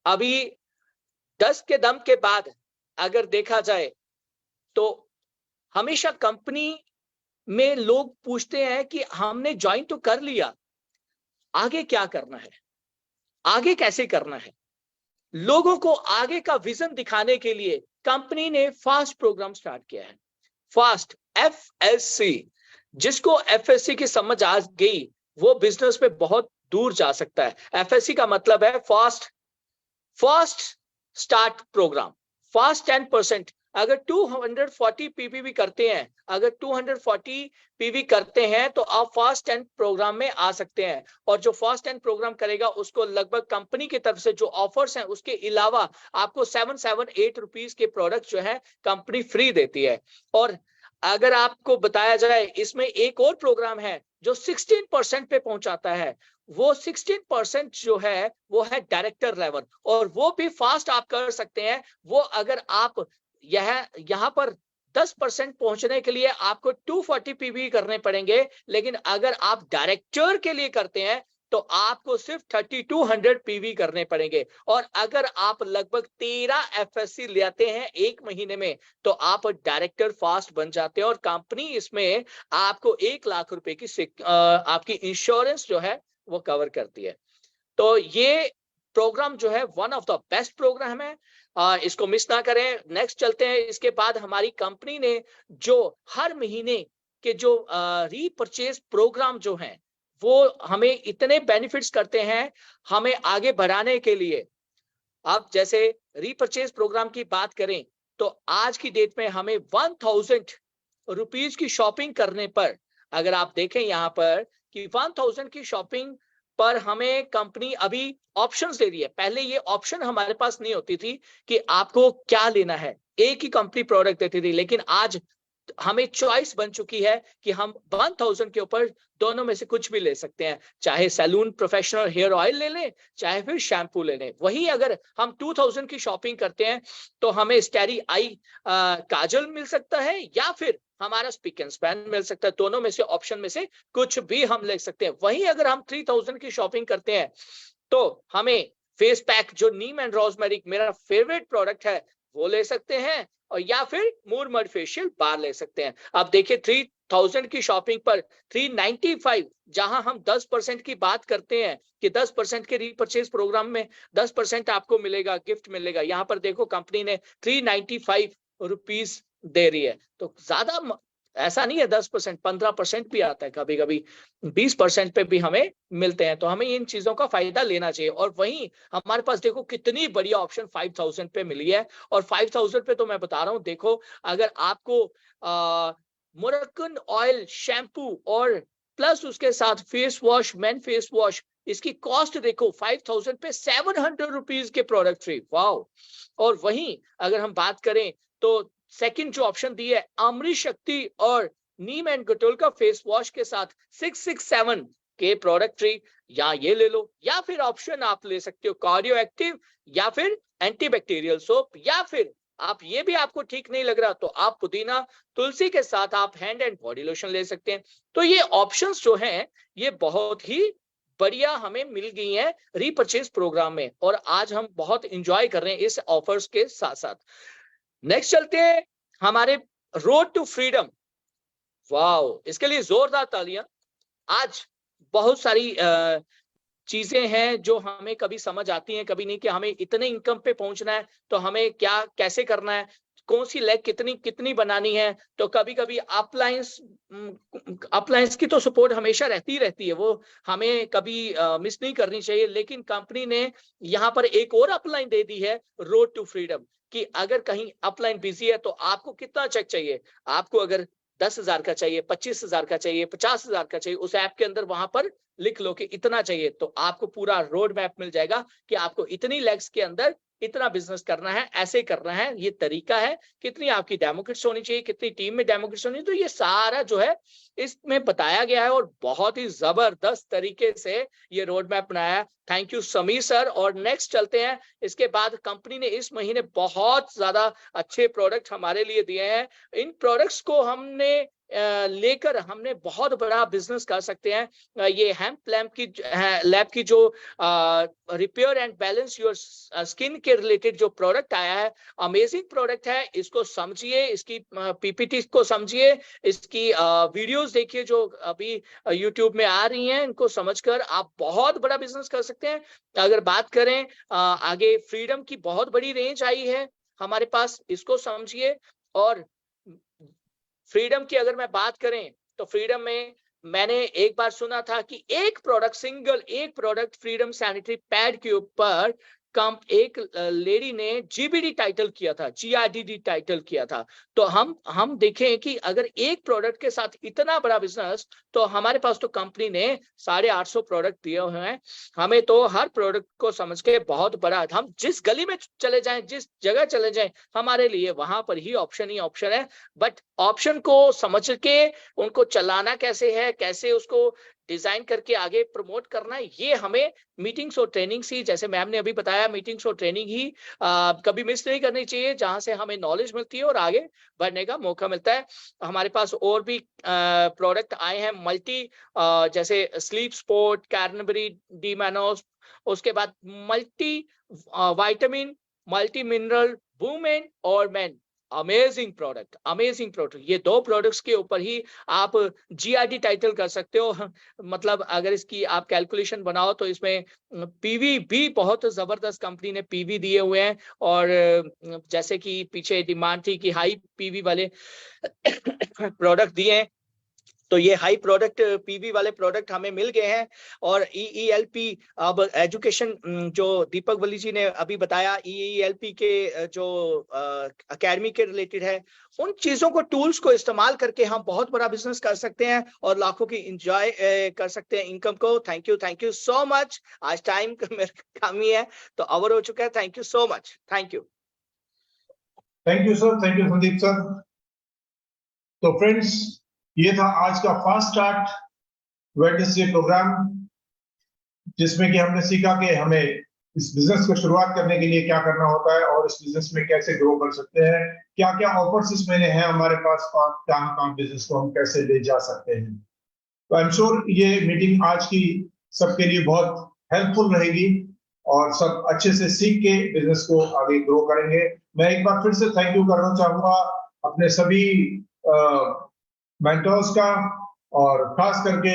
अभी 10 के दम के बाद अगर देखा जाए तो हमेशा कंपनी में लोग पूछते हैं कि हमने ज्वाइन तो कर लिया, आगे क्या करना है, आगे कैसे करना है। लोगों को आगे का विजन दिखाने के लिए कंपनी ने फास्ट प्रोग्राम स्टार्ट किया है। फास्ट FSC, जिसको FSC की समझ आ गई वो बिजनेस में बहुत दूर जा सकता है। FSC का मतलब है फास्ट स्टार्ट प्रोग्राम, फास्ट 10%। अगर 240 पीवीवी करते हैं, अगर 240 पीवी करते हैं तो आप फास्ट 10 प्रोग्राम में आ सकते हैं। और जो फास्ट 10 प्रोग्राम करेगा उसको लगभग कंपनी की तरफ से जो ऑफर्स हैं उसके अलावा आपको 778 रुपीस के प्रोडक्ट जो है कंपनी फ्री देती है। और अगर आपको बताया जाए इसमें एक और प्रोग्राम है जो 16% पे पहुंचाता है। वो 16% जो है वो है डायरेक्टर लेवल, और वो भी फास्ट आप कर सकते हैं। वो अगर आप यहाँ पर 10% पहुंचने के लिए आपको 240 पीवी करने पड़ेंगे, लेकिन अगर आप डायरेक्टर के लिए करते हैं तो आपको सिर्फ 3200 पीवी करने पड़ेंगे। और अगर आप लगभग 13 FSC लेते हैं एक महीने में तो आप डायरेक्टर फास्ट बन जाते हैं। और कंपनी इसमें आपको 1 लाख रुपए की आपकी इंश्योरेंस जो है वो कवर करती है। तो ये प्रोग्राम जो है one of the best programme है, इसको मिस ना करें। नेक्स्ट चलते हैं। इसके बाद हमारी कंपनी ने जो हर महीने के जो रीपरचेज प्रोग्राम जो हैं वो हमें इतने बेनिफिट्स करते हैं हमें आगे बढ़ाने के लिए। अब जैसे रीपरचेज प्रोग्राम की बात करें तो आज की डेट में हमें 1000 रुपीज की शॉपिंग करने पर, अगर आप देखें यहाँ पर कि 1000 की शॉपिंग पर हमें कंपनी अभी ऑप्शंस दे रही है। पहले ये ऑप्शन हमारे पास नहीं होती थी कि आपको क्या लेना है, एक ही कंपनी प्रोडक्ट देती थी। लेकिन आज हमें चॉइस बन चुकी है कि हम 1000 के ऊपर दोनों में से कुछ भी ले सकते हैं, चाहे सैलून प्रोफेशनल हेयर ऑयल ले लें, चाहे फिर शैम्पू ले लें। वहीं अगर हम 2000 की शॉपिंग करते हैं तो हमें स्टेरी आई काजल मिल सकता है या फिर हमारा स्पिक एंड स्पैन मिल सकता है। दोनों में से ऑप्शन में से कुछ भी हम ले सकते हैं। वहीं अगर हम 3000 की शॉपिंग करते हैं तो हमें फेस पैक जो नीम एंड रोजमेरी मेरा फेवरेट प्रोडक्ट है वो ले सकते हैं, और या फिर मूरमड फेशियल बार ले सकते हैं। अब देखिए 3000 की शॉपिंग पर 395, जहां हम 10% की बात करते हैं कि 10% के रीपरचेज प्रोग्राम में 10% आपको मिलेगा, गिफ्ट मिलेगा। यहाँ पर देखो कंपनी ने 395 रुपीज दे रही है, तो ज्यादा ऐसा नहीं है 10%, 15% भी आता है, कभी कभी 20% पे भी हमें मिलते हैं। तो हमें इन चीजों का फायदा लेना चाहिए। और वहीं हमारे पास देखो कितनी बढ़िया ऑप्शन 5000 पे मिली है। और 5000 पे तो मैं बता रहा हूँ, देखो अगर आपको मोरक्कन ऑयल शैम्पू और प्लस उसके साथ face wash, main face wash, इसकी कॉस्ट देखो 5000 पे 700 रुपीज के प्रोडक्ट फ्री। वाओ। और वहीं अगर हम बात करें तो सेकंड जो ऑप्शन दी है अमृत शक्ति और नीम एंड गटोल का फेस वॉश के साथ 667 के प्रोडक्ट फ्री, या ये ले लो, या फिर ऑप्शन आप ले सकते हो कार्डियो एक्टिव या फिर एंटीबैक्टीरियल सोप, या फिर आप ये भी आपको ठीक नहीं लग रहा तो आप पुदीना तुलसी के साथ आप हैंड एंड बॉडी लोशन ले सकते हैं। तो ये ऑप्शंस जो हैं ये बहुत ही बढ़िया हमें मिल गई हैं रीपरचेज प्रोग्राम में, और आज हम बहुत इंजॉय कर रहे हैं इस ऑफर्स के साथ साथ। नेक्स्ट चलते हैं हमारे रोड टू फ्रीडम। वाओ, इसके लिए जोरदार तालियां। आज बहुत सारी चीजें हैं जो हमें कभी समझ आती हैं कभी नहीं, कि हमें इतने इनकम पे पहुंचना है तो हमें क्या कैसे करना है, कौन सी लेग कितनी बनानी है। तो कभी कभी अपलायंस की तो सपोर्ट हमेशा रहती है, वो हमें कभी मिस नहीं करनी चाहिए। लेकिन कंपनी ने यहाँ पर एक और अपलाइन दे दी है, रोड टू फ्रीडम, कि अगर कहीं अपलाइन बिजी है तो आपको कितना चेक चाहिए, आपको अगर 10,000 का चाहिए, 25,000 का चाहिए, 50,000 का चाहिए, उस ऐप के अंदर वहां पर लिख लो कि इतना चाहिए, तो आपको पूरा रोड मैप मिल जाएगा कि आपको इतनी लेग्स के अंदर इतना बिजनेस करना है, ऐसे करना है, ये तरीका है, कितनी आपकी डेमोक्रेट्स होनी चाहिए, कितनी टीम में डेमोक्रेट्स होनी चाहिए। तो ये सारा जो है इसमें बताया गया है और बहुत ही जबरदस्त तरीके से ये रोड मैप बनाया है। Thank you Sameer sir. और नेक्स्ट चलते हैं, इसके बाद कंपनी ने इस महीने बहुत ज्यादा अच्छे प्रोडक्ट हमारे लिए दिए हैं। इन प्रोडक्ट्स को हमने लेकर हमने बहुत बड़ा बिजनेस कर सकते हैं। ये हेम्प लैब की जो repair and balance your skin के रिलेटेड जो प्रोडक्ट आया है, अमेजिंग प्रोडक्ट है। इसको समझिए, इसकी पीपीटी को समझिए, इसकी वीडियोस देखिए जो अभी यूट्यूब में आ रही हैं, इनको समझकर आप बहुत बड़ा बिजनेस कर सकते हैं। अगर बात करें आगे, फ्रीडम की बहुत बड़ी रेंज आई है हमारे पास, इसको समझिए। और फ्रीडम की अगर मैं बात करें तो फ्रीडम में मैंने एक बार सुना था कि एक प्रोडक्ट फ्रीडम सैनिटरी पैड के ऊपर एक लेडी ने जीबीडी टाइटल किया था, जीआरडीडी टाइटल किया था। तो हम देखें कि अगर एक प्रोडक्ट के साथ इतना बड़ा बिजनेस, तो हमारे पास तो कंपनी ने 850 प्रोडक्ट दिए हुए हैं। हमें तो हर प्रोडक्ट को समझ के बहुत बड़ा, हम जिस गली में चले जाएं, जिस जगह चले जाएं, हमारे लिए वहां पर ही ऑप्शन है। बट ऑप्शन को समझ के उनको चलाना कैसे है, कैसे उसको डिजाइन करके आगे प्रमोट करना है, ये हमें मीटिंग्स और ट्रेनिंग्स ही, जैसे मैम ने अभी बताया, मीटिंग्स और ट्रेनिंग ही कभी मिस नहीं करनी चाहिए, जहां से हमें नॉलेज मिलती है और आगे बढ़ने का मौका मिलता है। हमारे पास और भी प्रोडक्ट आए हैं मल्टी, जैसे स्लीप स्पोर्ट, कैडबरी डी-मैनोस, उसके बाद multi vitamin, multi mineral, women और मेन। Amazing product. ये दो प्रोडक्ट्स के ऊपर ही आप जीआरडी टाइटल कर सकते हो। मतलब अगर इसकी आप कैलकुलेशन बनाओ तो इसमें पीवी भी बहुत जबरदस्त कंपनी ने पीवी दिए हुए हैं। और जैसे कि पीछे डिमांड थी कि हाई पीवी वाले प्रोडक्ट दिए हैं, तो ये हाई प्रोडक्ट पीवी वाले प्रोडक्ट हमें मिल गए हैं। और ईईएलपी, अब एजुकेशन जो दीपक वली जी ने अभी बताया, ईईएलपी के जो एकेडमी के रिलेटेड है, उन चीजों को, टूल्स को इस्तेमाल करके हम बहुत बड़ा बिजनेस कर सकते हैं और लाखों की एंजॉय कर सकते हैं इनकम को। Thank you so much. आज टाइम मेरा कम ही है तो ओवर हो चुका है। Thank you so much. Thank you sir. Thank you Sandeep sir. तो फ्रेंड्स, ये था आज का फास्ट स्टार्ट वेडनेसडे प्रोग्राम, जिसमें कि हमने सीखा कि हमें इस बिजनेस को शुरुआत करने के लिए क्या करना होता है और इस बिजनेस में कैसे ग्रो कर सकते हैं, क्या क्या ऑफर्स इस महीने हैं हमारे पास और कहाँ बिजनेस को हम कैसे ले जा सकते हैं। तो आई एम श्योर ये मीटिंग आज की सबके लिए बहुत हेल्पफुल रहेगी और सब अच्छे से सीख के बिजनेस को आगे ग्रो करेंगे। मैं एक बार फिर से थैंक यू करना चाहूंगा अपने सभी मेंटर्स का, और खास करके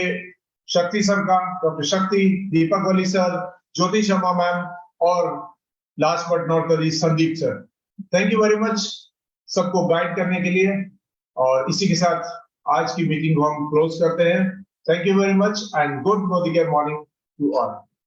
शक्ति सर का, डॉक्टर शक्ति, दीपक वली सर, ज्योति शर्मा मैम, और last but not the least Sandeep sir. Thank you very much सबको गाइड करने के लिए, और इसी के साथ आज की मीटिंग को हम क्लोज करते हैं। Thank you very much and good Modicare morning to all.